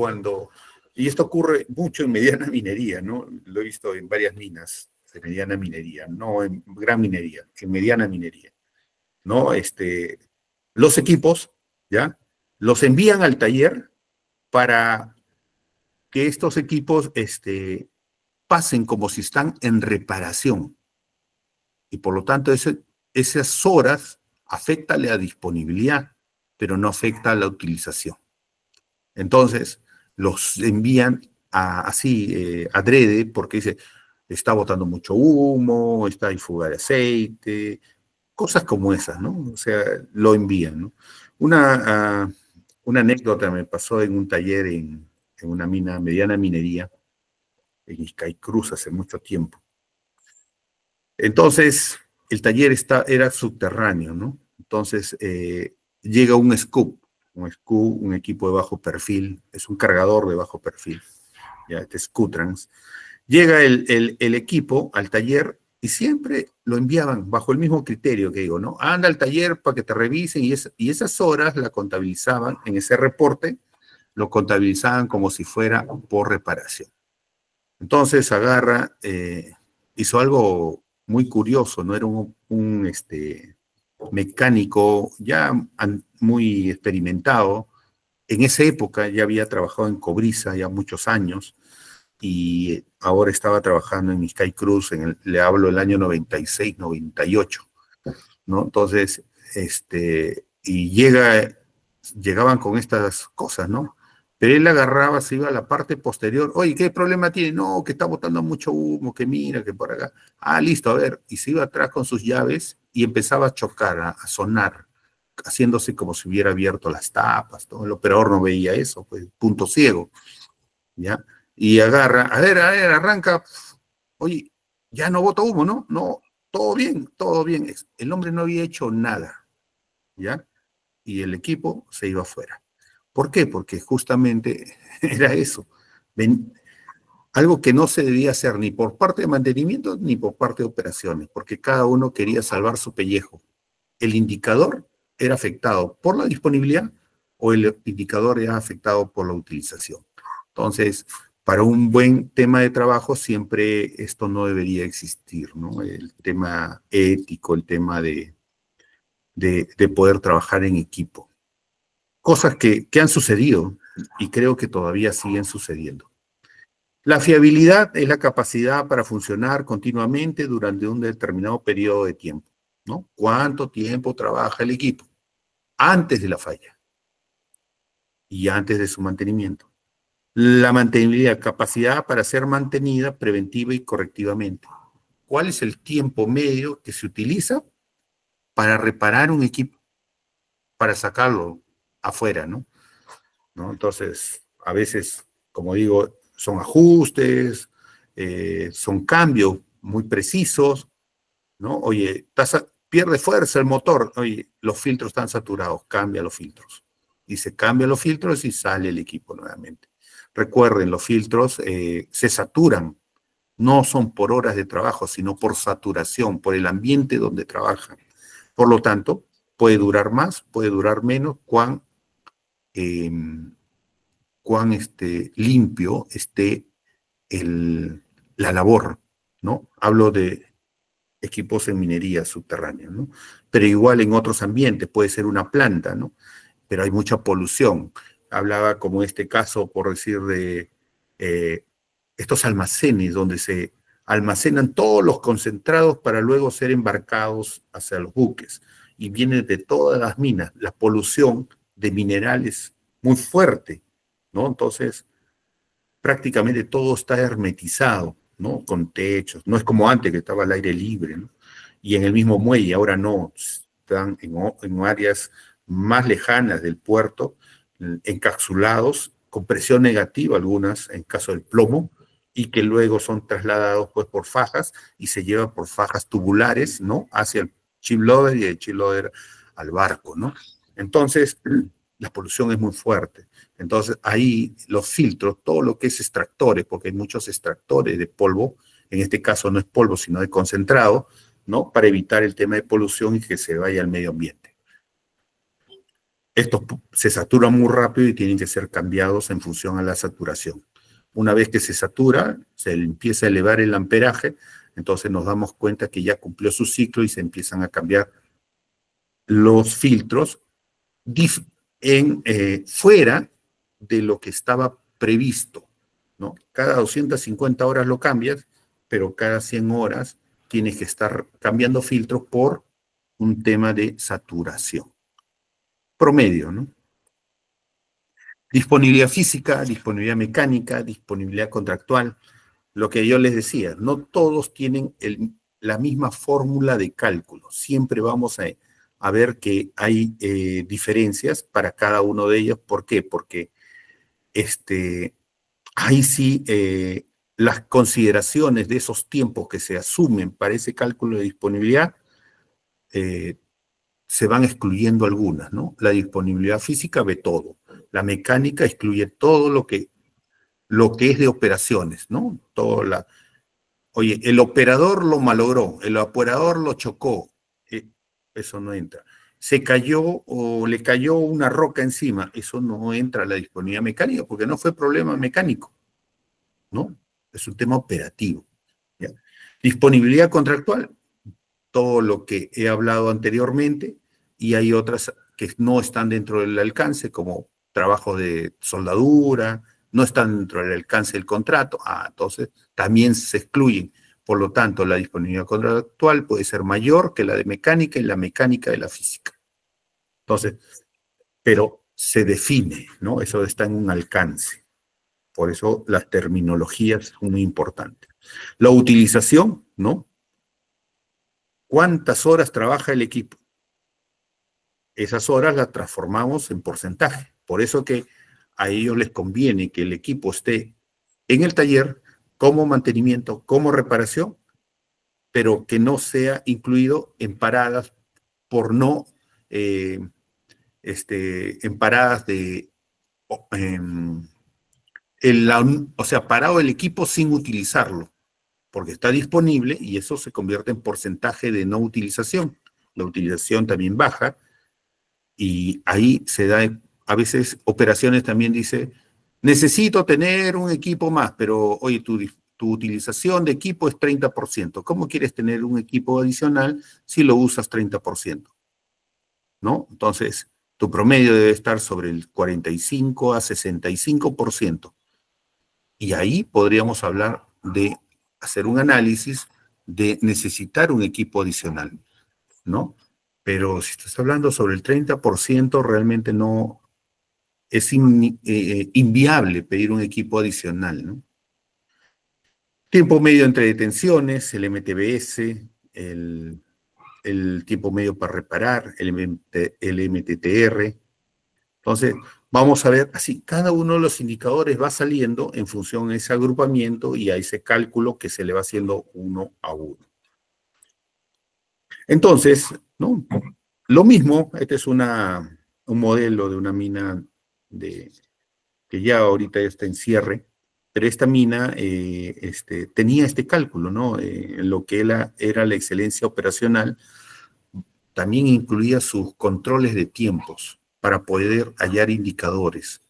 y esto ocurre mucho en mediana minería, ¿no? Lo he visto en varias minas de mediana minería, no en gran minería, en mediana minería, ¿no? Los equipos, ¿ya? Los envían al taller para que estos equipos pasen como si están en reparación. Y por lo tanto, esas horas afectan la disponibilidad, pero no afecta a la utilización. Entonces, los envían así, adrede, porque dice, está botando mucho humo, está en fuga de aceite, cosas como esas, ¿no? O sea, lo envían, ¿no? Una anécdota me pasó en un taller en una mediana minería, en Ixcay Cruz hace mucho tiempo. Entonces, el taller era subterráneo, ¿no? Entonces, llega un equipo de bajo perfil, es un cargador de bajo perfil, ya, este es Q-Trans. Llega el equipo al taller y siempre lo enviaban bajo el mismo criterio que digo, ¿no? Anda al taller para que te revisen y esas horas la contabilizaban en ese reporte, lo contabilizaban como si fuera por reparación. Entonces hizo algo muy curioso, ¿no? Era un mecánico ya muy experimentado. En esa época ya había trabajado en Cobriza ya muchos años y ahora estaba trabajando en Ixcay Cruz, le hablo del año 96, 98, ¿no? Entonces, y llegaban con estas cosas, ¿no? Pero él agarraba, se iba a la parte posterior. Oye, ¿qué problema tiene? No, que está botando mucho humo, que mira, que por acá. Ah, listo, a ver. Y se iba atrás con sus llaves y empezaba a chocar, a sonar, haciéndose como si hubiera abierto las tapas. Todo. El operador no veía eso, pues, punto ciego, ¿ya? Y agarra, a ver, arranca. Oye, ya no bota humo, ¿no? No, todo bien, todo bien. El hombre no había hecho nada, ¿ya? Y el equipo se iba afuera. ¿Por qué? Porque justamente era eso. Ven, algo que no se debía hacer ni por parte de mantenimiento ni por parte de operaciones, porque cada uno quería salvar su pellejo. El indicador era afectado por la disponibilidad o el indicador era afectado por la utilización. Entonces, para un buen tema de trabajo siempre esto no debería existir, ¿no? El tema ético, el tema de poder trabajar en equipo. Cosas que han sucedido y creo que todavía siguen sucediendo. La fiabilidad es la capacidad para funcionar continuamente durante un determinado periodo de tiempo, ¿no? ¿Cuánto tiempo trabaja el equipo antes de la falla y antes de su mantenimiento? La mantenibilidad, capacidad para ser mantenida preventiva y correctivamente. ¿Cuál es el tiempo medio que se utiliza para reparar un equipo, para sacarlo afuera, ¿no? Entonces, a veces, como digo, son ajustes, son cambios muy precisos, ¿no? Oye, pierde fuerza el motor, oye, los filtros están saturados, cambia los filtros. Y se cambian los filtros y sale el equipo nuevamente. Recuerden, los filtros se saturan, no son por horas de trabajo, sino por saturación, por el ambiente donde trabajan. Por lo tanto, puede durar más, puede durar menos, cuán limpio esté la labor, ¿no? Hablo de equipos en minería subterránea, ¿no? Pero igual en otros ambientes, puede ser una planta, ¿no? Pero hay mucha polución. Hablaba como este caso, por decir, de estos almacenes donde se almacenan todos los concentrados para luego ser embarcados hacia los buques. Y viene de todas las minas, la polución de minerales muy fuerte, ¿no? Entonces, prácticamente todo está hermetizado, ¿no? Con techos. No es como antes que estaba al aire libre, ¿no? Y en el mismo muelle, ahora no. Están en áreas más lejanas del puerto, encapsulados, con presión negativa algunas, en caso del plomo, y que luego son trasladados pues por fajas y se llevan por fajas tubulares, ¿no? Hacia el chip loader y el chip loader al barco, ¿no? Entonces, la polución es muy fuerte. Entonces, ahí los filtros, todo lo que es extractores, porque hay muchos extractores de polvo, en este caso no es polvo, sino de concentrado, ¿no? Para evitar el tema de polución y que se vaya al medio ambiente. Estos se saturan muy rápido y tienen que ser cambiados en función a la saturación. Una vez que se satura, se empieza a elevar el amperaje, entonces nos damos cuenta que ya cumplió su ciclo y se empiezan a cambiar los filtros fuera de lo que estaba previsto, ¿no? Cada 250 horas lo cambias, pero cada 100 horas tienes que estar cambiando filtros por un tema de saturación. Promedio, ¿no? Disponibilidad física, disponibilidad mecánica, disponibilidad contractual. Lo que yo les decía, no todos tienen la misma fórmula de cálculo. Siempre vamos a ver que hay diferencias para cada uno de ellos. ¿Por qué? Porque ahí sí las consideraciones de esos tiempos que se asumen para ese cálculo de disponibilidad se van excluyendo algunas, ¿no? La disponibilidad física ve todo. La mecánica excluye todo lo que es de operaciones, ¿no? Oye, el operador lo malogró, el operador lo chocó, eso no entra. Se cayó o le cayó una roca encima, eso no entra a la disponibilidad mecánica porque no fue problema mecánico, ¿no? Es un tema operativo. ¿Ya? Disponibilidad contractual, todo lo que he hablado anteriormente, y hay otras que no están dentro del alcance, como trabajo de soldadura, no están dentro del alcance del contrato, entonces también se excluyen. Por lo tanto, la disponibilidad contractual puede ser mayor que la de mecánica y la mecánica de la física. Entonces, pero se define, ¿no? Eso está en un alcance. Por eso las terminologías son muy importantes. La utilización, ¿no? ¿Cuántas horas trabaja el equipo? Esas horas las transformamos en porcentaje. Por eso que a ellos les conviene que el equipo esté en el taller como mantenimiento, como reparación, pero que no sea incluido en paradas por no, en paradas de, o sea, parado el equipo sin utilizarlo, porque está disponible y eso se convierte en porcentaje de no utilización. La utilización también baja y ahí se da, a veces operaciones también dice, necesito tener un equipo más, pero oye, tu utilización de equipo es 30%. ¿Cómo quieres tener un equipo adicional si lo usas 30%? ¿No? Entonces, tu promedio debe estar sobre el 45 a 65%. Y ahí podríamos hablar de hacer un análisis de necesitar un equipo adicional, ¿no? Pero si estás hablando sobre el 30%, realmente no es inviable pedir un equipo adicional, ¿no? Tiempo medio entre detenciones, el MTBS, el tiempo medio para reparar, el MTTR. Entonces, vamos a ver, así, cada uno de los indicadores va saliendo en función de ese agrupamiento y a ese cálculo que se le va haciendo uno a uno. Entonces, ¿no? Lo mismo, este es un modelo de una mina que ya ahorita está en cierre, pero esta mina tenía este cálculo, ¿no? Lo que era la excelencia operacional, también incluía sus controles de tiempos para poder hallar indicadores,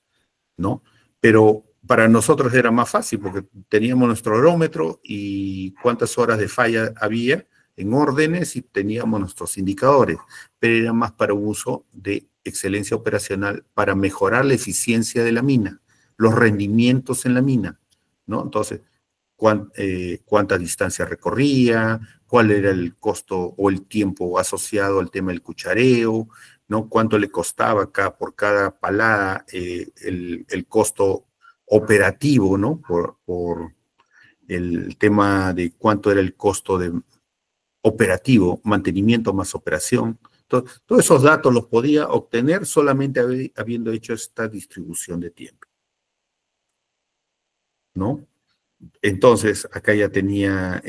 ¿no? Pero para nosotros era más fácil porque teníamos nuestro horómetro y cuántas horas de falla había en órdenes y teníamos nuestros indicadores, pero era más para un uso de excelencia operacional para mejorar la eficiencia de la mina, los rendimientos en la mina, ¿no? Entonces, cuánta distancia recorría, cuál era el costo o el tiempo asociado al tema del cuchareo, ¿no? Cuánto le costaba acá por cada palada el costo operativo, ¿no? Por el tema de cuánto era el costo de operativo, mantenimiento más operación. Todos esos datos los podía obtener solamente habiendo hecho esta distribución de tiempo, ¿no? Entonces, acá ya tenía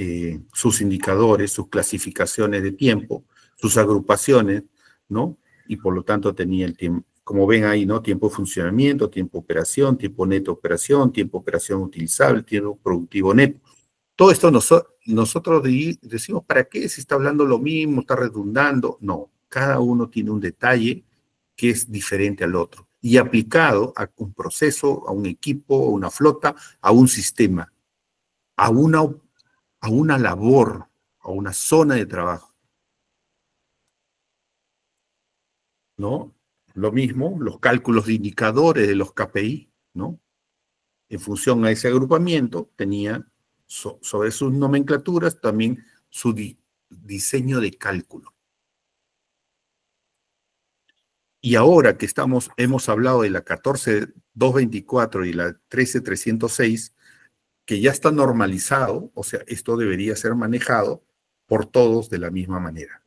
sus indicadores, sus clasificaciones de tiempo, sus agrupaciones, ¿no? Y por lo tanto tenía el tiempo, como ven ahí, ¿no? Tiempo de funcionamiento, tiempo de operación, tiempo neto de operación, tiempo de operación utilizable, tiempo productivo neto. Todo esto nosotros decimos, ¿para qué? Si está hablando lo mismo, está redundando. No, cada uno tiene un detalle que es diferente al otro y aplicado a un proceso, a un equipo, a una flota, a un sistema, a una labor, a una zona de trabajo, ¿no? Lo mismo, los cálculos de indicadores de los KPI, ¿no? En función a ese agrupamiento, tenía sobre sus nomenclaturas también su diseño de cálculo. Y ahora que hemos hablado de la 14224 y la 13306, que ya está normalizado, o sea, esto debería ser manejado por todos de la misma manera,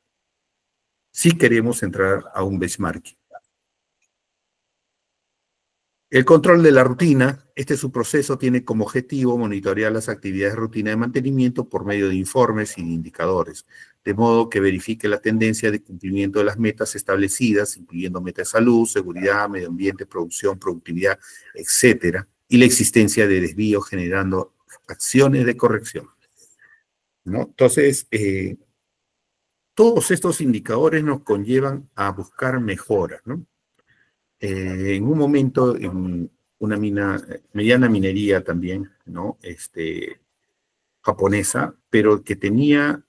si queremos entrar a un benchmarking. El control de la rutina, este su proceso tiene como objetivo monitorear las actividades de rutina de mantenimiento por medio de informes y de indicadores, de modo que verifique la tendencia de cumplimiento de las metas establecidas, incluyendo metas de salud, seguridad, medio ambiente, producción, productividad, etcétera, y la existencia de desvíos generando acciones de corrección, ¿no? Entonces, todos estos indicadores nos conllevan a buscar mejoras, ¿no? En un momento, en una mediana minería también, ¿no? Japonesa, pero que tenía,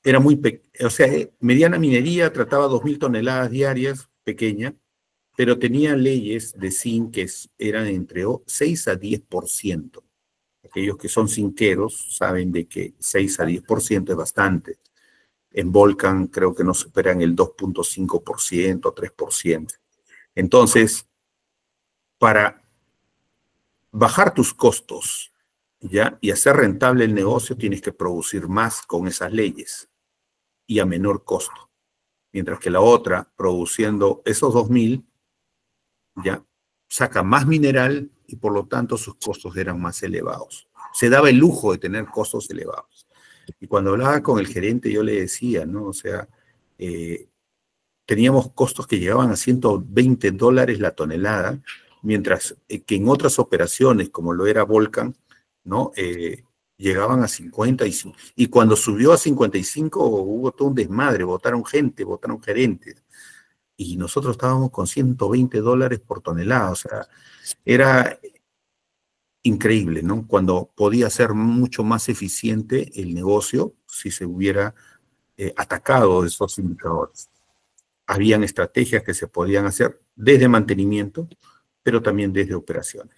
era muy pequeña, o sea, mediana minería trataba 2.000 toneladas diarias, pequeña, pero tenía leyes de zinc que eran entre 6 a 10%. Aquellos que son zinqueros saben de que 6 a 10% es bastante. En Volcan creo que no superan el 2.5%, 3%. Entonces, para bajar tus costos, ¿ya? Y hacer rentable el negocio, tienes que producir más con esas leyes y a menor costo. Mientras que la otra, produciendo esos 2.000, ya saca más mineral y por lo tanto sus costos eran más elevados. Se daba el lujo de tener costos elevados. Y cuando hablaba con el gerente yo le decía, ¿no? O sea, teníamos costos que llegaban a $120 la tonelada, mientras que en otras operaciones, como lo era Volcan, ¿no? Llegaban a 50 y cuando subió a 55 hubo todo un desmadre, votaron gente, votaron gerentes. Y nosotros estábamos con $120 por tonelada, o sea, era increíble, ¿no? Cuando podía ser mucho más eficiente el negocio si se hubiera atacado esos indicadores. Habían estrategias que se podían hacer desde mantenimiento, pero también desde operaciones.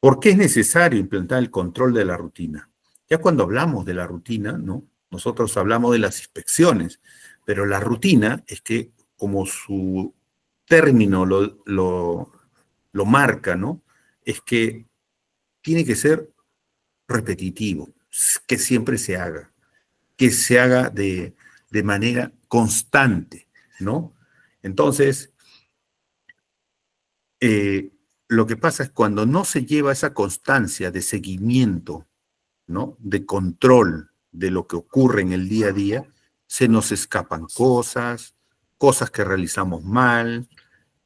¿Por qué es necesario implementar el control de la rutina? Ya cuando hablamos de la rutina, ¿no? Nosotros hablamos de las inspecciones, pero la rutina es que, como su término lo marca, ¿no? Es que tiene que ser repetitivo, que siempre se haga, que se haga de manera constante, ¿no? Entonces, lo que pasa es cuando no se lleva esa constancia de seguimiento, ¿no? De control de lo que ocurre en el día a día, se nos escapan cosas que realizamos mal,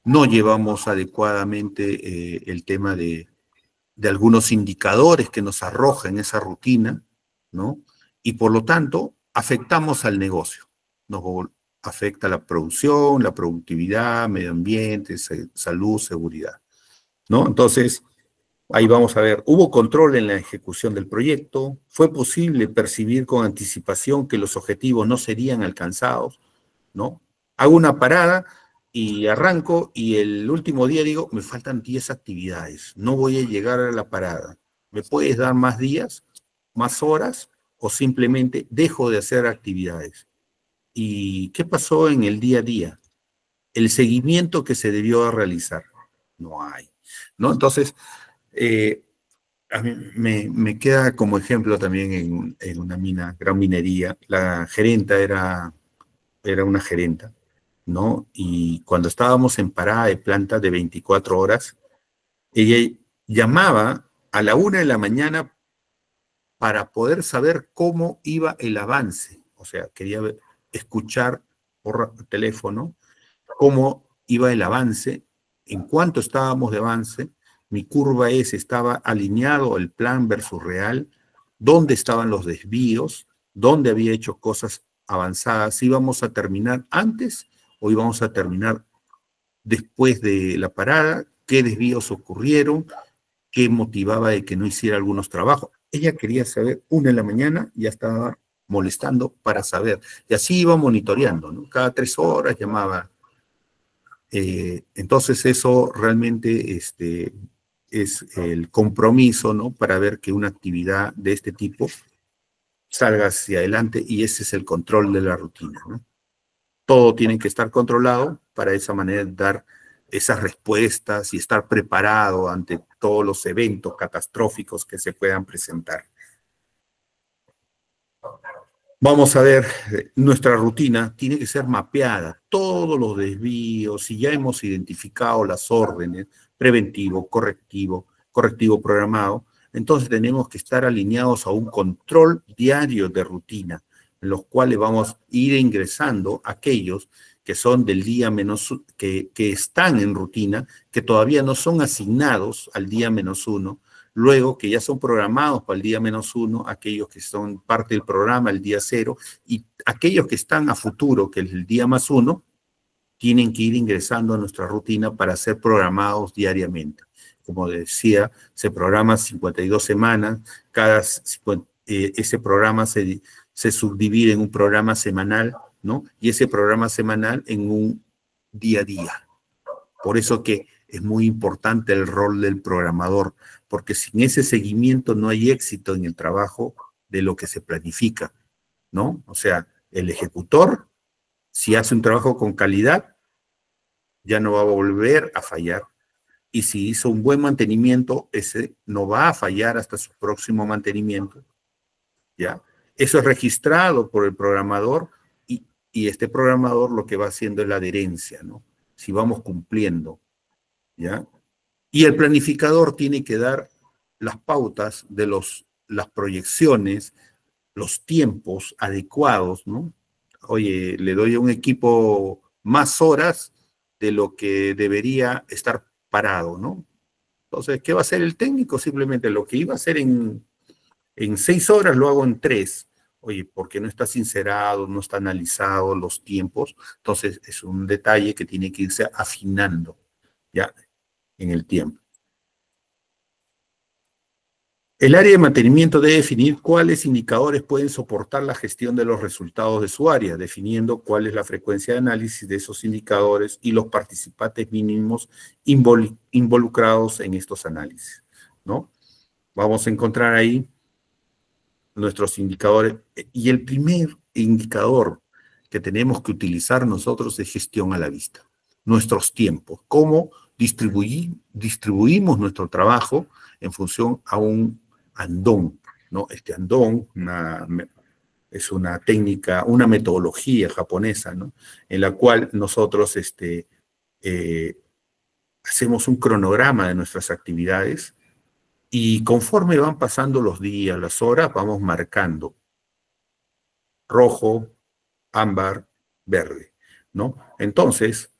no llevamos adecuadamente el tema de algunos indicadores que nos arrojan esa rutina, ¿no? Y por lo tanto, afectamos al negocio. Nos afecta la producción, la productividad, medio ambiente, salud, seguridad, ¿no? Entonces, ahí vamos a ver, ¿hubo control en la ejecución del proyecto? ¿Fue posible percibir con anticipación que los objetivos no serían alcanzados? ¿No? Hago una parada y arranco y el último día digo, me faltan 10 actividades, no voy a llegar a la parada. ¿Me puedes dar más días, más horas o simplemente dejo de hacer actividades? ¿Y qué pasó en el día a día? El seguimiento que se debió realizar, no hay, ¿no? Entonces, a mí me queda como ejemplo también en una mina, gran minería, la gerenta era una gerenta, ¿no? Y cuando estábamos en parada de planta de 24 horas, ella llamaba a la 1 de la mañana para poder saber cómo iba el avance. O sea, quería escuchar por teléfono cómo iba el avance, en cuánto estábamos de avance, mi curva S estaba alineado el plan versus real, dónde estaban los desvíos, dónde había hecho cosas avanzadas, si íbamos a terminar antes o íbamos a terminar después de la parada, qué desvíos ocurrieron, qué motivaba de que no hiciera algunos trabajos. Ella quería saber, 1 de la mañana, ya estaba molestando para saber. Y así iba monitoreando, ¿no? Cada 3 horas llamaba. Entonces eso realmente es el compromiso, ¿no? Para ver que una actividad de este tipo salga hacia adelante y ese es el control de la rutina, ¿no? Todo tiene que estar controlado para de esa manera dar esas respuestas y estar preparado ante todos los eventos catastróficos que se puedan presentar. Vamos a ver, nuestra rutina tiene que ser mapeada, todos los desvíos, si ya hemos identificado las órdenes, preventivo, correctivo, correctivo programado, entonces tenemos que estar alineados a un control diario de rutina, en los cuales vamos a ir ingresando aquellos que son del día menos, que están en rutina, que todavía no son asignados al día -1, luego que ya son programados para el día -1, aquellos que son parte del programa el día 0, y aquellos que están a futuro, que es el día +1, tienen que ir ingresando a nuestra rutina para ser programados diariamente. Como decía, se programa 52 semanas, ese programa se subdivide en un programa semanal, ¿no? Y ese programa semanal en un día a día. Por eso que es muy importante el rol del programador, porque sin ese seguimiento no hay éxito en el trabajo de lo que se planifica. ¿no? O sea, el ejecutor, si hace un trabajo con calidad, ya no va a volver a fallar. Y si hizo un buen mantenimiento, ese no va a fallar hasta su próximo mantenimiento, ¿ya? Eso es registrado por el programador y este programador lo que va haciendo es la adherencia, ¿no? Si vamos cumpliendo, ¿ya? Y el planificador tiene que dar las pautas de las proyecciones, los tiempos adecuados, ¿no? Oye, le doy a un equipo más horas de lo que debería estar parado, ¿no? Entonces, ¿qué va a hacer el técnico? Simplemente lo que iba a hacer en 6 horas lo hago en 3. Oye, porque no está sincerado, no está analizado los tiempos. Entonces, es un detalle que tiene que irse afinando ya en el tiempo. El área de mantenimiento debe definir cuáles indicadores pueden soportar la gestión de los resultados de su área, definiendo cuál es la frecuencia de análisis de esos indicadores y los participantes mínimos involucrados en estos análisis, ¿no? Vamos a encontrar ahí nuestros indicadores. Y el primer indicador que tenemos que utilizar nosotros es gestión a la vista. Nuestros tiempos, cómo distribuimos nuestro trabajo en función a un andón, ¿no? Este andón es una técnica, una metodología japonesa, ¿no? En la cual nosotros hacemos un cronograma de nuestras actividades y conforme van pasando los días, las horas, vamos marcando rojo, ámbar, verde, ¿no? Entonces,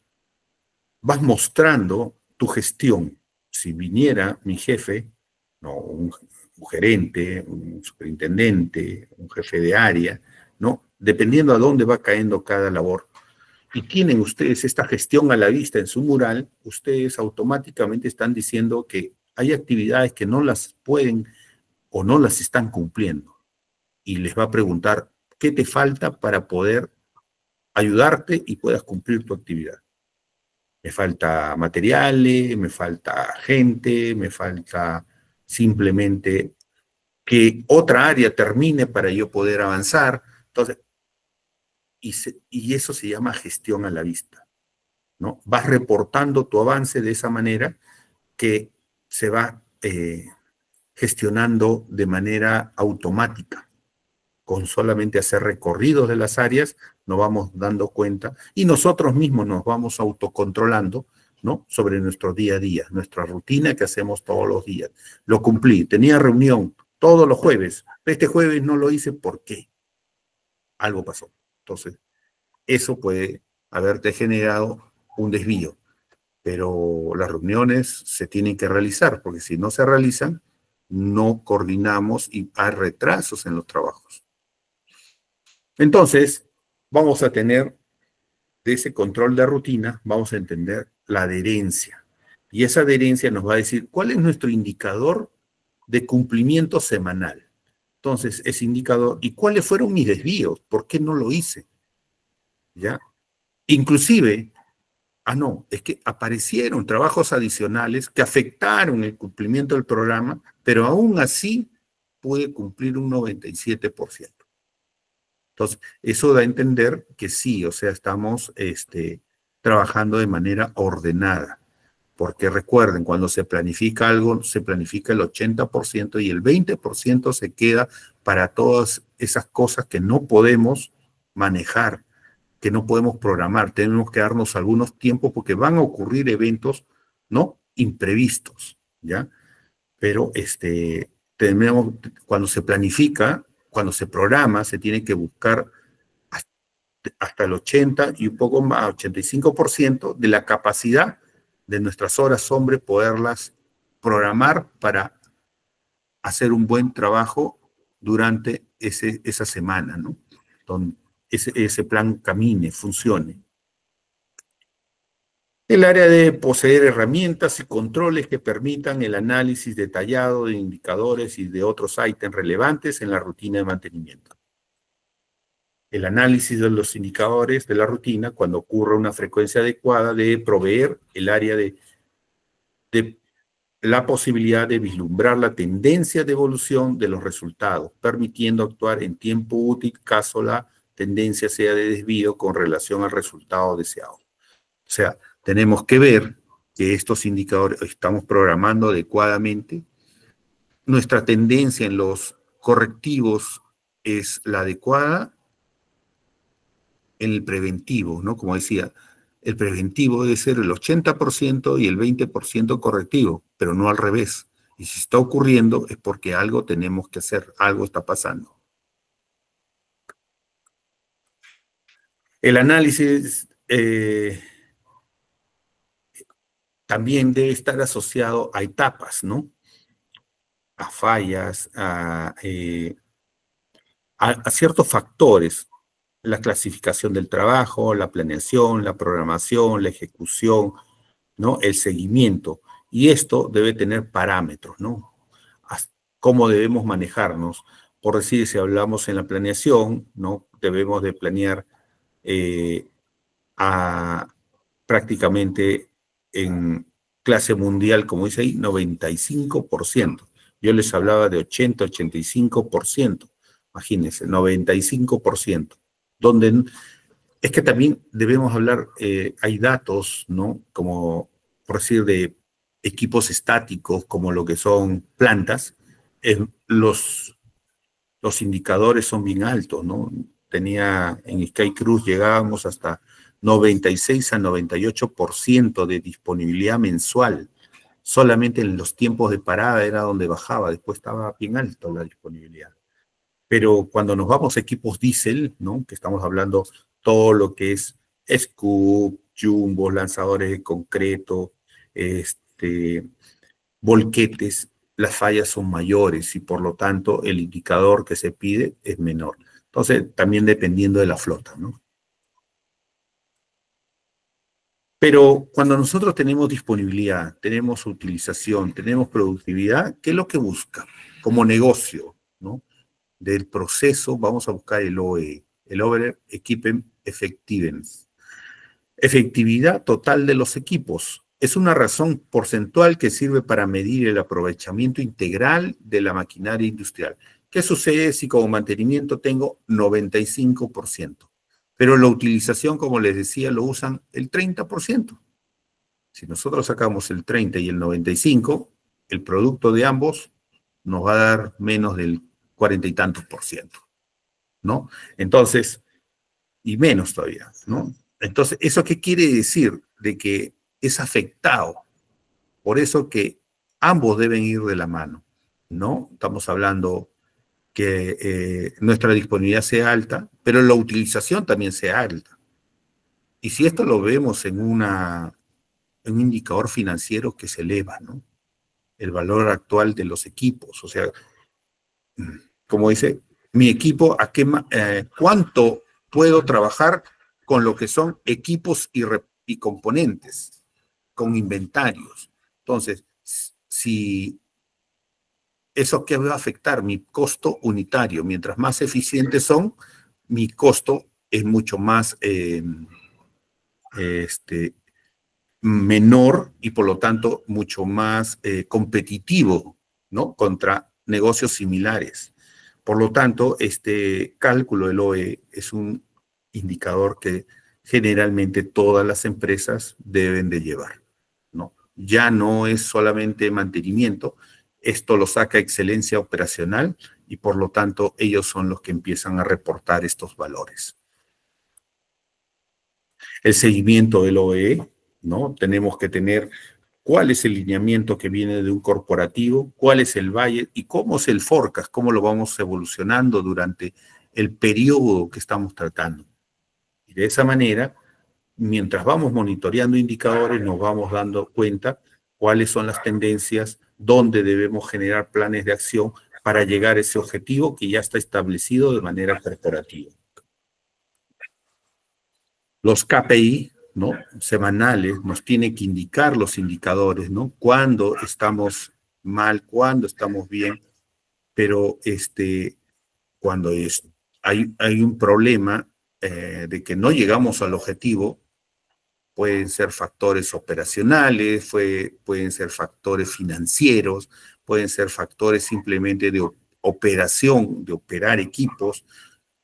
vas mostrando tu gestión. Si viniera mi jefe, no, un gerente, un superintendente, un jefe de área, ¿no? Dependiendo a dónde va cayendo cada labor, y tienen ustedes esta gestión a la vista en su mural, ustedes automáticamente están diciendo que hay actividades que no las pueden o no las están cumpliendo. Y les va a preguntar, ¿qué te falta para poder ayudarte y puedas cumplir tu actividad? Me falta materiales, me falta gente, me falta simplemente que otra área termine para yo poder avanzar. Entonces, y eso se llama gestión a la vista, ¿no? Vas reportando tu avance de esa manera que se va gestionando de manera automática. Con solamente hacer recorridos de las áreas, nos vamos dando cuenta y nosotros mismos nos vamos autocontrolando, ¿no? Sobre nuestro día a día, nuestra rutina que hacemos todos los días. Lo cumplí, tenía reunión todos los jueves. Este jueves no lo hice, ¿por qué? Algo pasó. Entonces, eso puede haberte generado un desvío, pero las reuniones se tienen que realizar, porque si no se realizan, no coordinamos y hay retrasos en los trabajos. Entonces, vamos a tener de ese control de rutina, vamos a entender la adherencia. Y esa adherencia nos va a decir cuál es nuestro indicador de cumplimiento semanal. Entonces, ese indicador, ¿y cuáles fueron mis desvíos? ¿Por qué no lo hice? ¿Ya? Inclusive, no, es que aparecieron trabajos adicionales que afectaron el cumplimiento del programa, pero aún así pude cumplir un 97%. Entonces, eso da a entender que sí, o sea, estamos trabajando de manera ordenada. Porque recuerden, cuando se planifica algo, se planifica el 80% y el 20% se queda para todas esas cosas que no podemos manejar, que no podemos programar. Tenemos que darnos algunos tiempos porque van a ocurrir eventos, ¿no? Imprevistos, ¿ya? Pero cuando se planifica, cuando se programa, se tiene que buscar hasta el 80 y un poco más, 85% de la capacidad de nuestras horas hombre, poderlas programar para hacer un buen trabajo durante esa semana, ¿no? Donde ese plan camine, funcione. El área debe poseer herramientas y controles que permitan el análisis detallado de indicadores y de otros ítems relevantes en la rutina de mantenimiento. El análisis de los indicadores de la rutina, cuando ocurra una frecuencia adecuada, debe proveer el área de la posibilidad de vislumbrar la tendencia de evolución de los resultados, permitiendo actuar en tiempo útil caso la tendencia sea de desvío con relación al resultado deseado. O sea, tenemos que ver que estos indicadores estamos programando adecuadamente. Nuestra tendencia en los correctivos es la adecuada en el preventivo, ¿no? Como decía, el preventivo debe ser el 80% y el 20% correctivo, pero no al revés. Y si está ocurriendo es porque algo tenemos que hacer, algo está pasando. El análisis también debe estar asociado a etapas, ¿no? A fallas, a ciertos factores. La clasificación del trabajo, la planeación, la programación, la ejecución, ¿no? El seguimiento. Y esto debe tener parámetros, ¿no? Cómo debemos manejarnos. Por decir, si hablamos en la planeación, ¿no? Debemos de planear prácticamente en clase mundial, como dice ahí, 95%. Yo les hablaba de 80, 85%. Imagínense, 95%. Donde es que también debemos hablar, hay datos, ¿no? Como, por decir, de equipos estáticos, como lo que son plantas, los indicadores son bien altos, ¿no? En Sky Cruz llegábamos hasta 96 a 98% de disponibilidad mensual. Solamente en los tiempos de parada era donde bajaba, después estaba bien alto la disponibilidad. Pero cuando nos vamos a equipos diésel, ¿no? Que estamos hablando todo lo que es scoop, jumbo, lanzadores de concreto, volquetes, las fallas son mayores y por lo tanto el indicador que se pide es menor. Entonces, también dependiendo de la flota, ¿no? Pero cuando nosotros tenemos disponibilidad, tenemos utilización, tenemos productividad, ¿qué es lo que busca? Como negocio, ¿no? Del proceso vamos a buscar el OE, el Over Equipment Effectiveness. Efectividad total de los equipos. Es una razón porcentual que sirve para medir el aprovechamiento integral de la maquinaria industrial. ¿Qué sucede si como mantenimiento tengo 95%? Pero la utilización, como les decía, lo usan el 30%. Si nosotros sacamos el 30 y el 95, el producto de ambos nos va a dar menos del 40 y tantos por ciento, ¿no? Entonces, y menos todavía, ¿no? Entonces, ¿eso qué quiere decir? De que es afectado. Por eso que ambos deben ir de la mano, ¿no? Estamos hablando que nuestra disponibilidad sea alta, pero la utilización también sea alta. Y si esto lo vemos en un indicador financiero que se eleva, ¿no? El valor actual de los equipos, o sea, como dice, mi equipo, ¿cuánto puedo trabajar con lo que son equipos y componentes, con inventarios? Entonces, si eso que va a afectar mi costo unitario, mientras más eficientes son, mi costo es mucho más menor y por lo tanto mucho más competitivo, ¿no? Contra negocios similares. Por lo tanto, este cálculo del OE es un indicador que generalmente todas las empresas deben de llevar, ¿no? Ya no es solamente mantenimiento, esto lo saca excelencia operacional y por lo tanto ellos son los que empiezan a reportar estos valores. El seguimiento del OE, ¿no? Tenemos que tener cuál es el lineamiento que viene de un corporativo, cuál es el budget y cómo es el forecast, cómo lo vamos evolucionando durante el periodo que estamos tratando. Y de esa manera, mientras vamos monitoreando indicadores, nos vamos dando cuenta cuáles son las tendencias, dónde debemos generar planes de acción para llegar a ese objetivo que ya está establecido de manera corporativa. Los KPI, ¿no? Semanales, nos tienen que indicar los indicadores, ¿no? Cuándo estamos mal, cuándo estamos bien, pero cuando hay un problema de que no llegamos al objetivo, pueden ser factores operacionales, pueden ser factores financieros, pueden ser factores simplemente de operación, de operar equipos,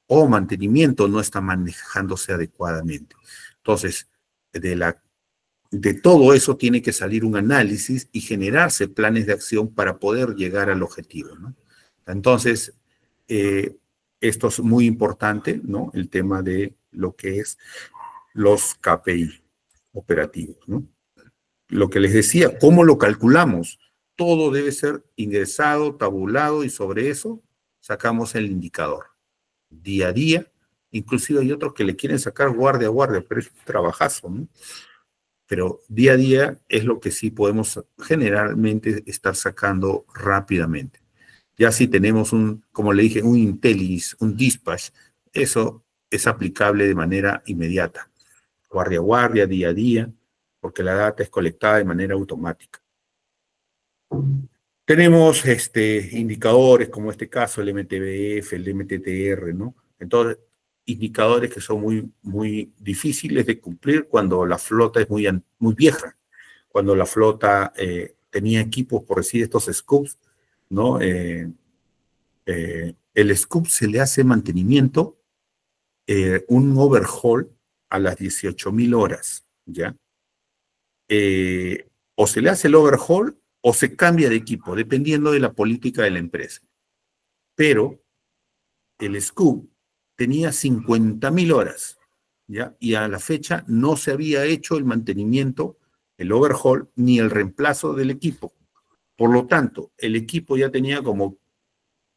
o mantenimiento no está manejándose adecuadamente. Entonces, de todo eso tiene que salir un análisis y generarse planes de acción para poder llegar al objetivo, ¿no? Entonces, esto es muy importante, ¿no? El tema de lo que es los KPI operativos, ¿no? Lo que les decía, ¿cómo lo calculamos? Todo debe ser ingresado, tabulado y sobre eso sacamos el indicador. Día a día, inclusive hay otros que le quieren sacar guardia a guardia, pero es un trabajazo, ¿no? Pero día a día es lo que sí podemos generalmente estar sacando rápidamente. Ya si tenemos como le dije, un IntelliJ, un dispatch, eso es aplicable de manera inmediata. Guardia a guardia, día a día, porque la data es colectada de manera automática. Tenemos indicadores como este caso, el MTBF, el MTTR, ¿no? Entonces, indicadores que son muy, muy difíciles de cumplir cuando la flota es muy, muy vieja, cuando la flota tenía equipos, por decir, estos scoops, ¿no? El scoop se le hace mantenimiento, un overhaul a las 18.000 horas, ¿ya? O se le hace el overhaul o se cambia de equipo, dependiendo de la política de la empresa. Pero el scoop tenía 50.000 horas, ¿ya? Y a la fecha no se había hecho el mantenimiento, el overhaul, ni el reemplazo del equipo. Por lo tanto, el equipo ya tenía como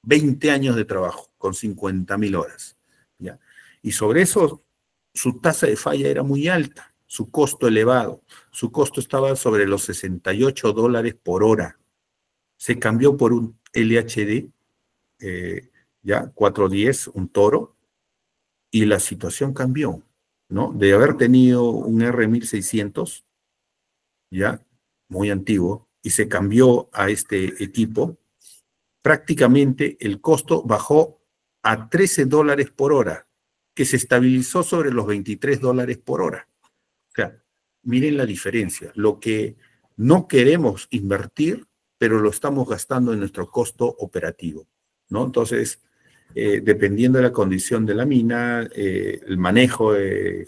20 años de trabajo, con 50.000 horas, ¿ya? Y sobre eso, su tasa de falla era muy alta, su costo elevado. Su costo estaba sobre los $68 por hora. Se cambió por un LHD, ya 410, un Toro, y la situación cambió, ¿no? De haber tenido un R1600, ya muy antiguo, y se cambió a este equipo, prácticamente el costo bajó a $13 por hora, que se estabilizó sobre los $23 por hora. O sea, miren la diferencia. Lo que no queremos invertir, pero lo estamos gastando en nuestro costo operativo, ¿no? Entonces, dependiendo de la condición de la mina, el manejo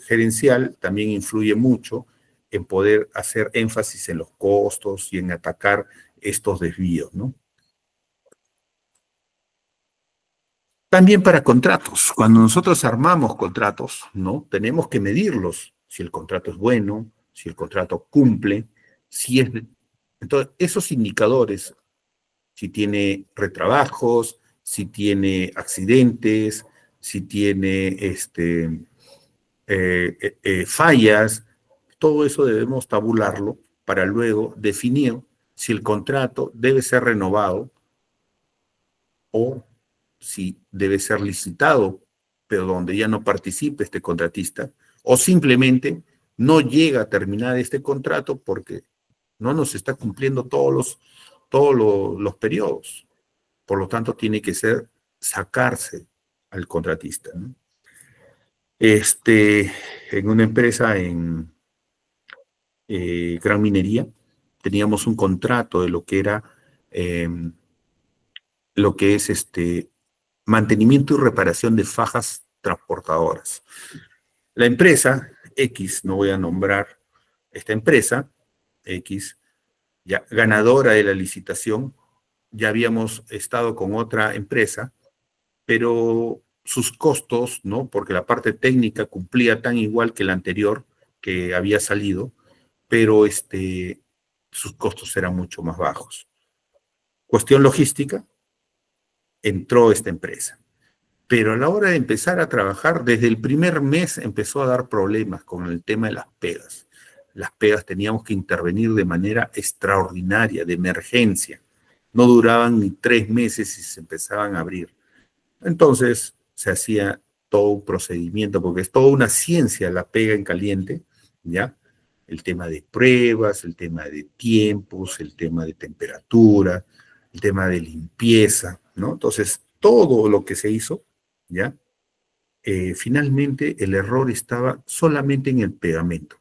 gerencial también influye mucho en poder hacer énfasis en los costos y en atacar estos desvíos, ¿no? También para contratos. Cuando nosotros armamos contratos, ¿no? Tenemos que medirlos. Si el contrato es bueno, si el contrato cumple, si es... Entonces, esos indicadores, si tiene retrabajos, si tiene accidentes, si tiene fallas, todo eso debemos tabularlo para luego definir si el contrato debe ser renovado o si debe ser licitado, pero donde ya no participe este contratista, o simplemente no llega a terminar este contrato porque no nos está cumpliendo todos los periodos. Por lo tanto, tiene que sacarse al contratista, ¿no? En una empresa en Gran Minería, teníamos un contrato de lo que era lo que es mantenimiento y reparación de fajas transportadoras. La empresa X, no voy a nombrar esta empresa X, ya ganadora de la licitación, ya habíamos estado con otra empresa, pero sus costos, ¿no? Porque la parte técnica cumplía tan igual que la anterior que había salido, pero sus costos eran mucho más bajos. Cuestión logística, entró esta empresa. Pero a la hora de empezar a trabajar, desde el primer mes empezó a dar problemas con el tema de las pegas. Las pegas teníamos que intervenir de manera extraordinaria, de emergencia. No duraban ni 3 meses y se empezaban a abrir. Entonces se hacía todo un procedimiento, porque es toda una ciencia la pega en caliente, ¿ya? El tema de pruebas, el tema de tiempos, el tema de temperatura, el tema de limpieza, ¿no? Entonces, todo lo que se hizo, ¿ya? Finalmente el error estaba solamente en el pegamento.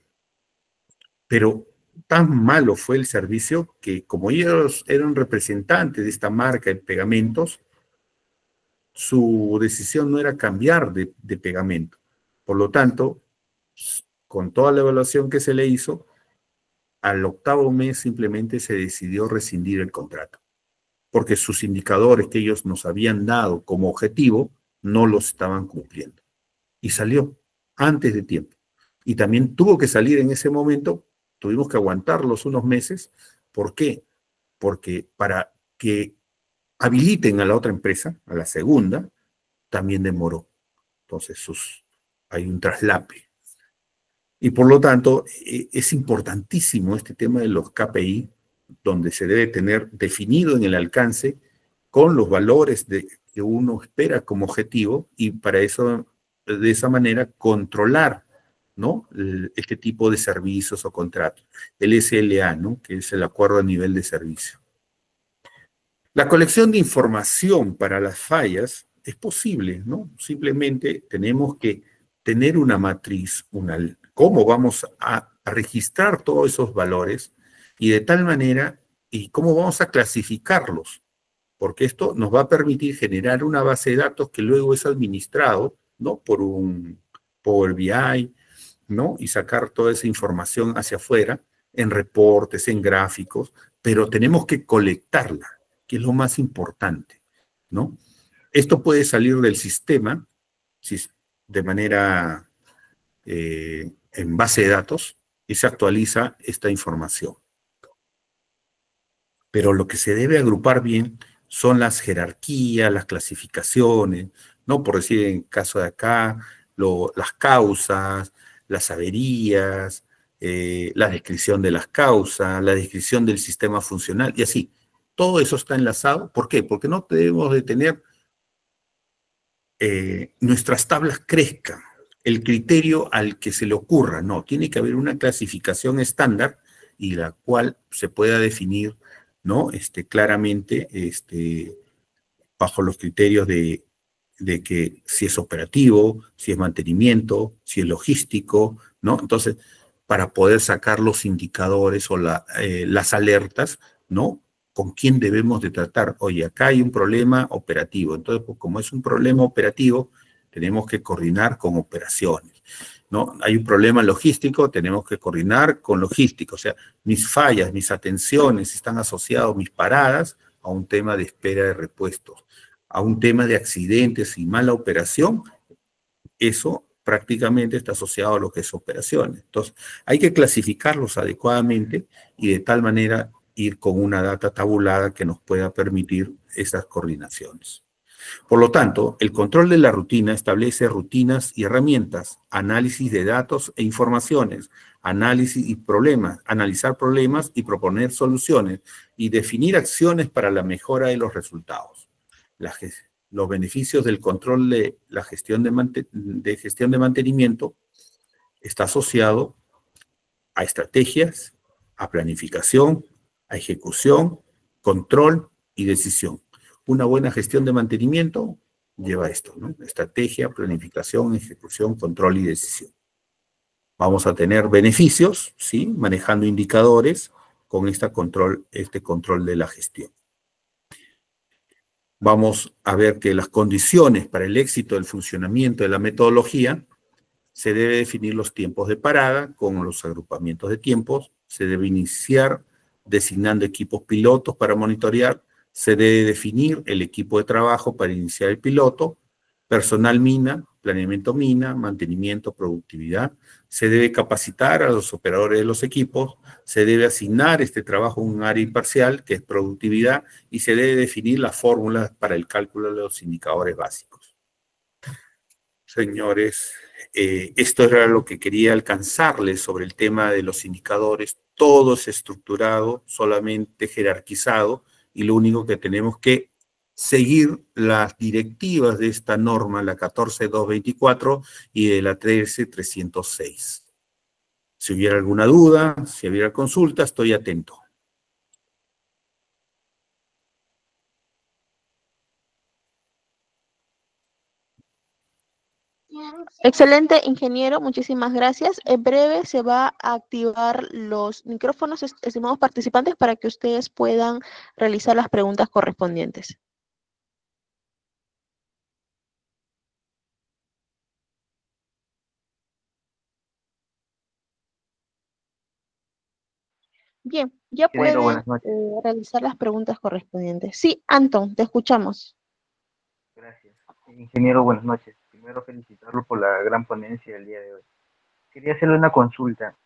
Pero tan malo fue el servicio que como ellos eran representantes de esta marca de pegamentos, su decisión no era cambiar de pegamento. Por lo tanto, con toda la evaluación que se le hizo, al octavo mes simplemente se decidió rescindir el contrato, porque sus indicadores que ellos nos habían dado como objetivo no los estaban cumpliendo. Y salió antes de tiempo. Y también tuvo que salir en ese momento, tuvimos que aguantarlos unos meses. ¿Por qué? Porque para que habiliten a la otra empresa, a la segunda, también demoró. Entonces hay un traslape. Y por lo tanto, es importantísimo este tema de los KPI, donde se debe tener definido en el alcance con los valores que uno espera como objetivo y para eso, de esa manera, controlar, ¿no? Este tipo de servicios o contratos. El SLA, ¿no? Que es el acuerdo a nivel de servicio. La colección de información para las fallas es posible, ¿no? Simplemente tenemos que tener una matriz, cómo vamos a registrar todos esos valores y de tal manera, y cómo vamos a clasificarlos, porque esto nos va a permitir generar una base de datos que luego es administrado, ¿no? Por un Power BI, ¿no? Y sacar toda esa información hacia afuera en reportes, en gráficos, pero tenemos que colectarla, que es lo más importante, ¿no? Esto puede salir del sistema de manera en base de datos y se actualiza esta información. Pero lo que se debe agrupar bien son las jerarquías, las clasificaciones, ¿no? Por decir, en caso de acá, las causas, las averías, la descripción de las causas, la descripción del sistema funcional y así. Todo eso está enlazado. ¿Por qué? Porque no debemos de tener nuestras tablas crezcan, el criterio al que se le ocurra. No, tiene que haber una clasificación estándar y la cual se pueda definir, ¿no? Claramente, bajo los criterios de que si es operativo, si es mantenimiento, si es logístico, ¿no? Entonces, para poder sacar los indicadores o las alertas, ¿no? ¿Con quién debemos de tratar? Oye, acá hay un problema operativo. Entonces, pues, como es un problema operativo, tenemos que coordinar con operaciones, ¿no? Hay un problema logístico, tenemos que coordinar con logístico. O sea, mis fallas, mis atenciones están asociadas, mis paradas, a un tema de espera de repuestos, a un tema de accidentes y mala operación. Eso prácticamente está asociado a lo que es operaciones. Entonces, hay que clasificarlos adecuadamente y de tal manera ir con una data tabulada que nos pueda permitir esas coordinaciones. Por lo tanto, el control de la rutina establece rutinas y herramientas, análisis de datos e informaciones, análisis y problemas, analizar problemas y proponer soluciones y definir acciones para la mejora de los resultados. Los beneficios del control de la gestión de mantenimiento está asociado a estrategias, a planificación, a ejecución, control y decisión. Una buena gestión de mantenimiento lleva esto, ¿no? Estrategia, planificación, ejecución, control y decisión. Vamos a tener beneficios, ¿sí? Manejando indicadores con este control de la gestión. Vamos a ver que las condiciones para el éxito del funcionamiento de la metodología se debe definir los tiempos de parada con los agrupamientos de tiempos, se debe iniciar designando equipos pilotos para monitorear, se debe definir el equipo de trabajo para iniciar el piloto, personal mina, planeamiento mina, mantenimiento, productividad, se debe capacitar a los operadores de los equipos, se debe asignar este trabajo a un área imparcial, que es productividad, y se debe definir las fórmulas para el cálculo de los indicadores básicos. Señores, esto era lo que quería alcanzarles sobre el tema de los indicadores. Todo es estructurado, solamente jerarquizado, y lo único que tenemos que seguir las directivas de esta norma, la 14224 y de la 13306. Si hubiera alguna duda, si hubiera consulta, estoy atento. Excelente, ingeniero, muchísimas gracias. En breve se va a activar los micrófonos, estimados participantes, para que ustedes puedan realizar las preguntas correspondientes. Bien, ya Ingeniero, pueden buenas noches. realizar las preguntas correspondientes. Sí, Anton, te escuchamos. Gracias. Ingeniero, buenas noches. Primero felicitarlo por la gran ponencia del día de hoy. Quería hacerle una consulta.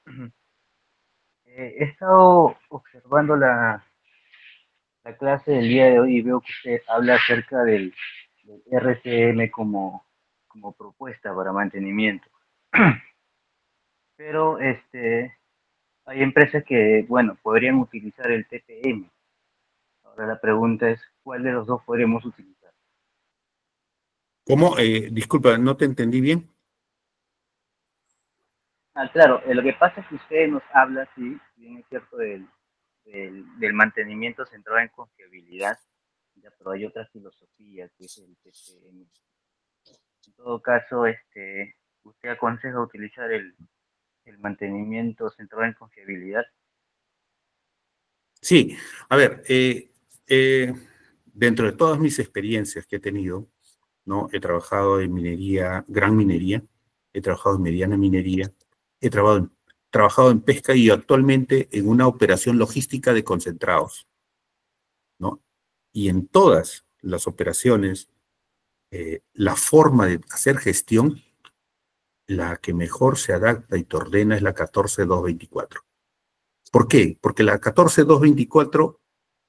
He estado observando la clase del día de hoy y veo que usted habla acerca del RCM como propuesta para mantenimiento. Pero hay empresas que, bueno, podrían utilizar el TPM. Ahora la pregunta es, ¿cuál de los dos podríamos utilizar? ¿Cómo? Disculpa, no te entendí bien. Claro, lo que pasa es que usted nos habla, sí, bien es cierto, del mantenimiento centrado en confiabilidad, ya, pero hay otra filosofía que es el TPM. En todo caso, usted aconseja utilizar el mantenimiento centrado en confiabilidad. Sí, a ver, dentro de todas mis experiencias que he tenido, ¿no? He trabajado en minería, gran minería, he trabajado en mediana minería, he trabajado en pesca y actualmente en una operación logística de concentrados, ¿no? Y en todas las operaciones, la forma de hacer gestión, la que mejor se adapta y te ordena es la 14224. ¿Por qué? Porque la 14224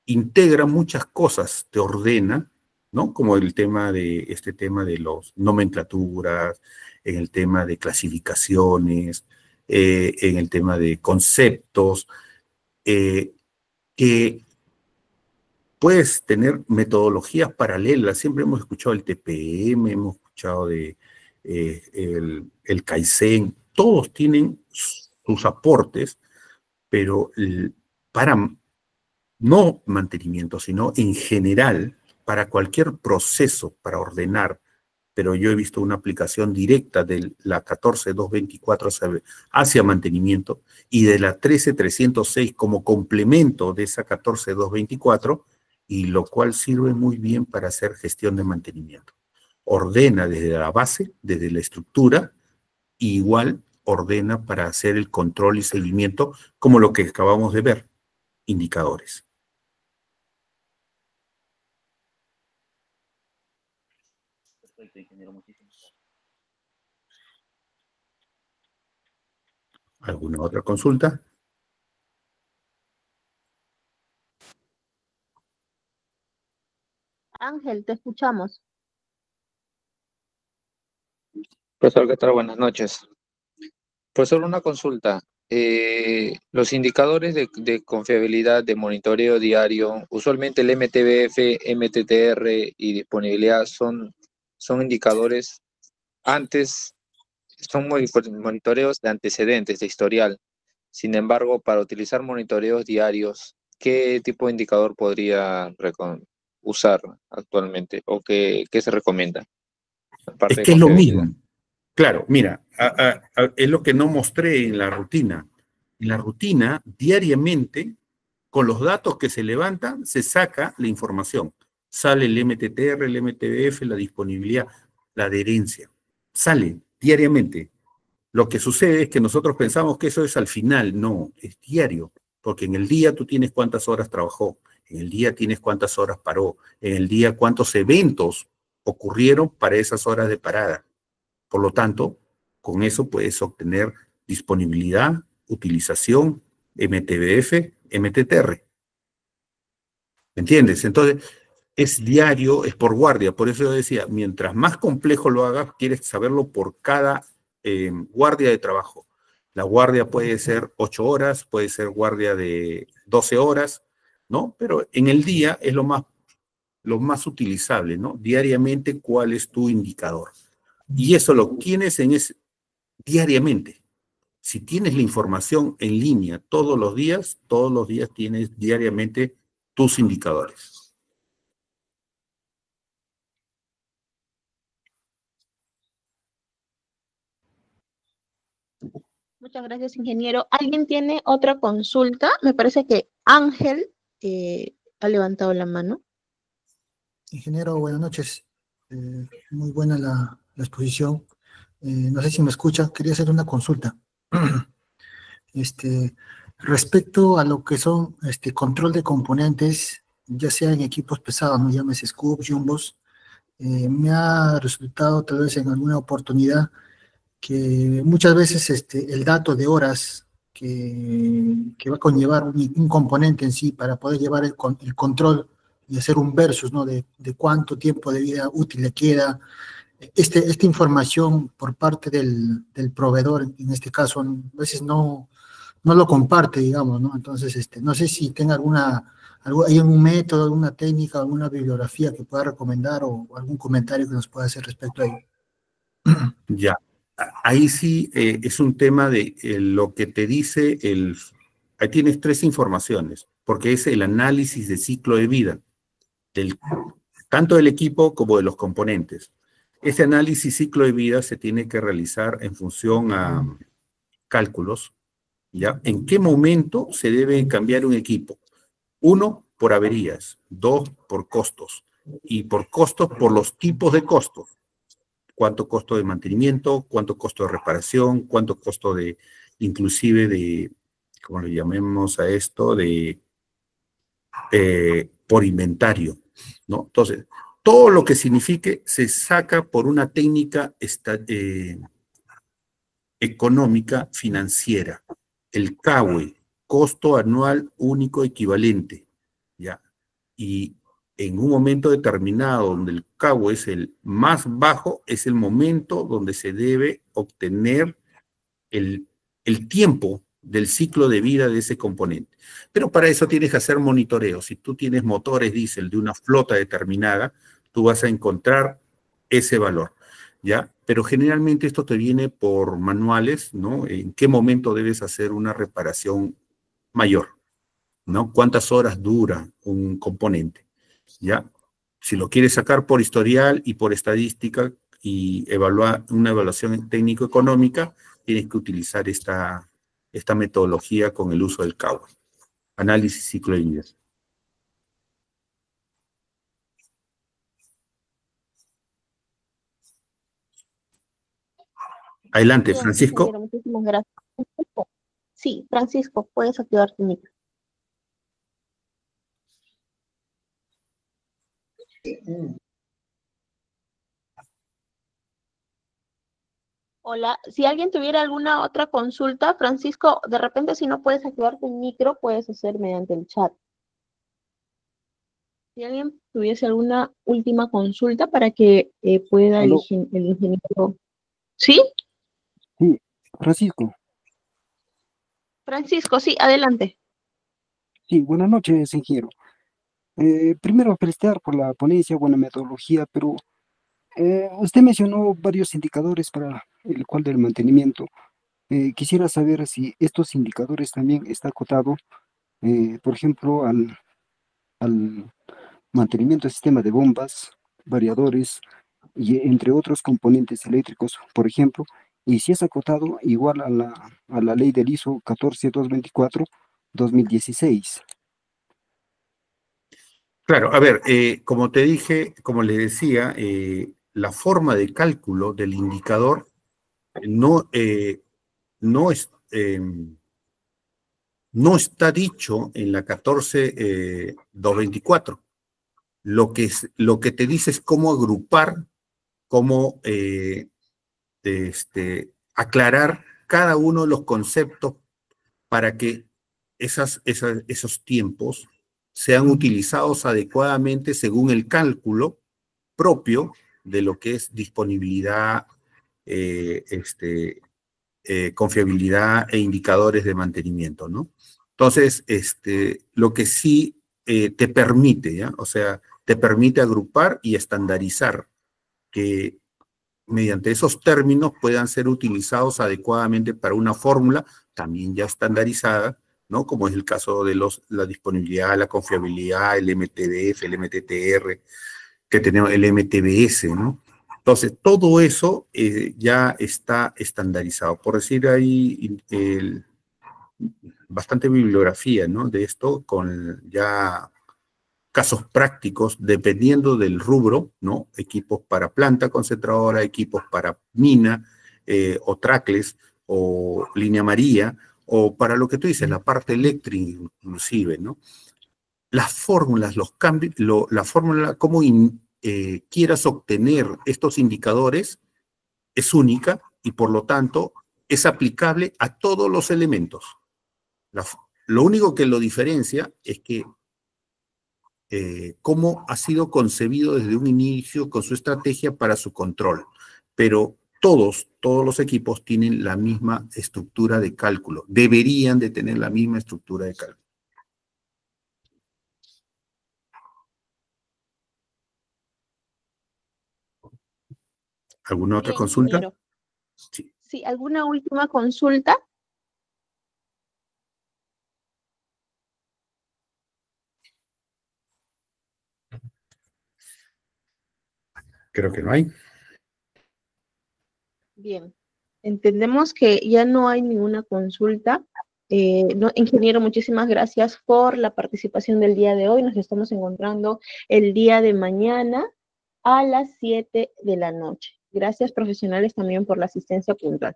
integra muchas cosas, te ordena, ¿no? Como el tema de este tema de los nomenclaturas, en el tema de clasificaciones, en el tema de conceptos, que puedes tener metodologías paralelas. Siempre hemos escuchado el TPM, hemos escuchado de el Kaizen, todos tienen sus aportes, pero para no mantenimiento, sino en general, para cualquier proceso, para ordenar, pero yo he visto una aplicación directa de la 14224 hacia mantenimiento y de la 13306 como complemento de esa 14224, y lo cual sirve muy bien para hacer gestión de mantenimiento. Ordena desde la base, desde la estructura, y igual ordena para hacer el control y seguimiento, como lo que acabamos de ver, indicadores. Perfecto, ingeniero, muchísimas gracias. ¿Alguna otra consulta? Ángel, te escuchamos. Profesor, ¿qué tal? Buenas noches. Profesor, una consulta. Los indicadores de confiabilidad de monitoreo diario, usualmente el MTBF, MTTR y disponibilidad son indicadores antes, son monitoreos de antecedentes, de historial. Sin embargo, para utilizar monitoreos diarios, ¿qué tipo de indicador podría usar actualmente o qué se recomienda? Es Aparte de que es lo confiabilidad. mismo. Claro, mira, es lo que no mostré en la rutina. En la rutina, diariamente, con los datos que se levantan, se saca la información. Sale el MTTR, el MTBF, la disponibilidad, la adherencia. Sale diariamente. Lo que sucede es que nosotros pensamos que eso es al final. No, es diario. Porque en el día tú tienes cuántas horas trabajó, en el día tienes cuántas horas paró, en el día cuántos eventos ocurrieron para esas horas de parada. Por lo tanto, con eso puedes obtener disponibilidad, utilización, MTBF, MTTR. ¿Me entiendes? Entonces, es diario, es por guardia. Por eso yo decía, mientras más complejo lo hagas, quieres saberlo por cada guardia de trabajo. La guardia puede ser 8 horas, puede ser guardia de 12 horas, ¿no? Pero en el día es lo más utilizable, ¿no? Diariamente, ¿cuál es tu indicador? Y eso lo tienes diariamente. Si tienes la información en línea todos los días tienes diariamente tus indicadores. Muchas gracias, ingeniero. ¿Alguien tiene otra consulta? Me parece que Ángel ha levantado la mano. Ingeniero, buenas noches. Muy buena la exposición. No sé si me escucha, quería hacer una consulta. Respecto a lo que son control de componentes, ya sea en equipos pesados, no llámese scoops, jumbos, me ha resultado tal vez en alguna oportunidad que muchas veces el dato de horas que va a conllevar un componente en sí para poder llevar el control y hacer un versus, ¿no? De cuánto tiempo de vida útil le queda. Esta información por parte del proveedor, en este caso, a veces no lo comparte, digamos, ¿no? Entonces, no sé si tenga hay algún método, alguna técnica, alguna bibliografía que pueda recomendar o algún comentario que nos pueda hacer respecto a ello. Ya, ahí sí es un tema de lo que te dice ahí tienes tres informaciones, porque es el análisis de ciclo de vida, tanto del equipo como de los componentes. Ese análisis ciclo de vida se tiene que realizar en función a cálculos, ¿ya? ¿En qué momento se debe cambiar un equipo? 1, por averías. 2, por costos. Y por costos, por los tipos de costos. ¿Cuánto costo de mantenimiento? ¿Cuánto costo de reparación? ¿Cuánto costo inclusive de, ¿cómo le llamemos a esto? Por inventario, ¿no? Entonces, todo lo que signifique se saca por una técnica económica financiera. El CAUE, costo anual único equivalente, ¿ya? Y en un momento determinado donde el CAUE es el más bajo, es el momento donde se debe obtener el tiempo del ciclo de vida de ese componente. Pero para eso tienes que hacer monitoreo. Si tú tienes motores diésel de una flota determinada, tú vas a encontrar ese valor, ¿ya? Pero generalmente esto te viene por manuales, ¿no? En qué momento debes hacer una reparación mayor, ¿no? ¿Cuántas horas dura un componente? ¿Ya? Si lo quieres sacar por historial y por estadística y evaluar una evaluación técnico-económica, tienes que utilizar esta metodología con el uso del CAUE. Análisis ciclo de vida. Adelante, Bien, Francisco. ingeniero, muchísimas gracias. Sí, Francisco, puedes activar tu micro. Hola, si alguien tuviera alguna otra consulta, Francisco, de repente si no puedes activar tu micro, puedes hacer mediante el chat. Si alguien tuviese alguna última consulta para que pueda el Aló. ingeniero... ¿Sí? Sí, Francisco. Francisco, sí, adelante. Sí, buenas noches, ingeniero. Primero, felicitar por la ponencia, buena metodología, pero usted mencionó varios indicadores para el cual del mantenimiento. Quisiera saber si estos indicadores también está acotado, por ejemplo, al mantenimiento del sistema de bombas, variadores, y entre otros componentes eléctricos, por ejemplo, y si es acotado igual a la ley del ISO 14224-2016. Claro, a ver, como te dije, como le decía, la forma de cálculo del indicador no, no, es, no está dicho en la 14224. Lo que te dice es cómo agrupar, cómo aclarar cada uno de los conceptos para que esos tiempos sean utilizados adecuadamente según el cálculo propio de lo que es disponibilidad, confiabilidad e indicadores de mantenimiento, ¿no? Entonces, lo que sí te permite, ¿ya? O sea, te permite agrupar y estandarizar que mediante esos términos puedan ser utilizados adecuadamente para una fórmula también ya estandarizada, ¿no? Como es el caso de la disponibilidad, la confiabilidad, el MTBF, el MTTR, que tenemos el MTBS, ¿no? Entonces, todo eso ya está estandarizado. Por decir, hay bastante bibliografía, ¿no? De esto con ya casos prácticos, dependiendo del rubro, ¿no? Equipos para planta concentradora, equipos para mina, o trackless, o línea María, o para lo que tú dices, la parte eléctrica inclusive, ¿no? Las fórmulas, los cambios, la fórmula, cómo quieras obtener estos indicadores, es única y por lo tanto es aplicable a todos los elementos. Lo único que lo diferencia es que cómo ha sido concebido desde un inicio con su estrategia para su control. Pero todos los equipos tienen la misma estructura de cálculo. Deberían de tener la misma estructura de cálculo. ¿Alguna otra Bien, consulta? ingeniero. Sí. Sí, ¿alguna última consulta? Creo que no hay. Bien, entendemos que ya no hay ninguna consulta. Ingeniero, muchísimas gracias por la participación del día de hoy. Nos estamos encontrando el día de mañana a las 7 de la noche. Gracias, profesionales, también por la asistencia puntual.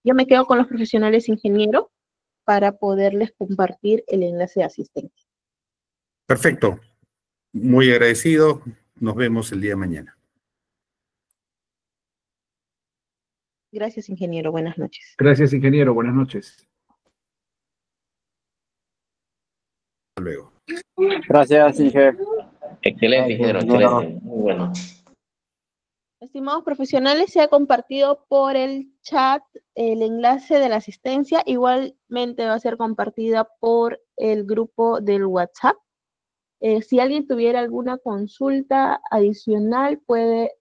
Yo me quedo con los profesionales, ingeniero, para poderles compartir el enlace de asistencia. Perfecto. Muy agradecido. Nos vemos el día de mañana. Gracias, ingeniero. Buenas noches. Gracias, ingeniero. Buenas noches. Hasta luego. Gracias, ingeniero. Excelente, ingeniero, excelente. Muy bueno. Estimados profesionales, se ha compartido por el chat el enlace de la asistencia. Igualmente va a ser compartida por el grupo del WhatsApp. Si alguien tuviera alguna consulta adicional, puede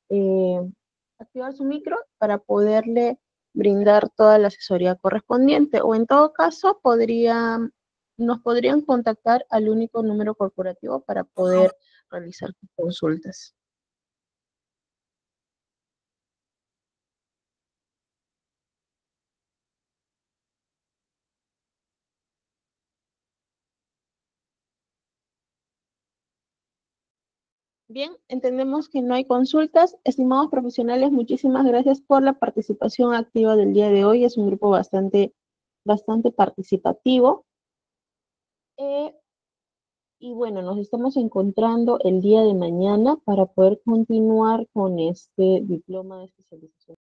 activar su micro para poderle brindar toda la asesoría correspondiente. O en todo caso, nos podrían contactar al único número corporativo para poder realizar sus consultas. Bien, entendemos que no hay consultas. Estimados profesionales, muchísimas gracias por la participación activa del día de hoy. Es un grupo bastante participativo. Y bueno, nos estamos encontrando el día de mañana para poder continuar con este diploma de especialización.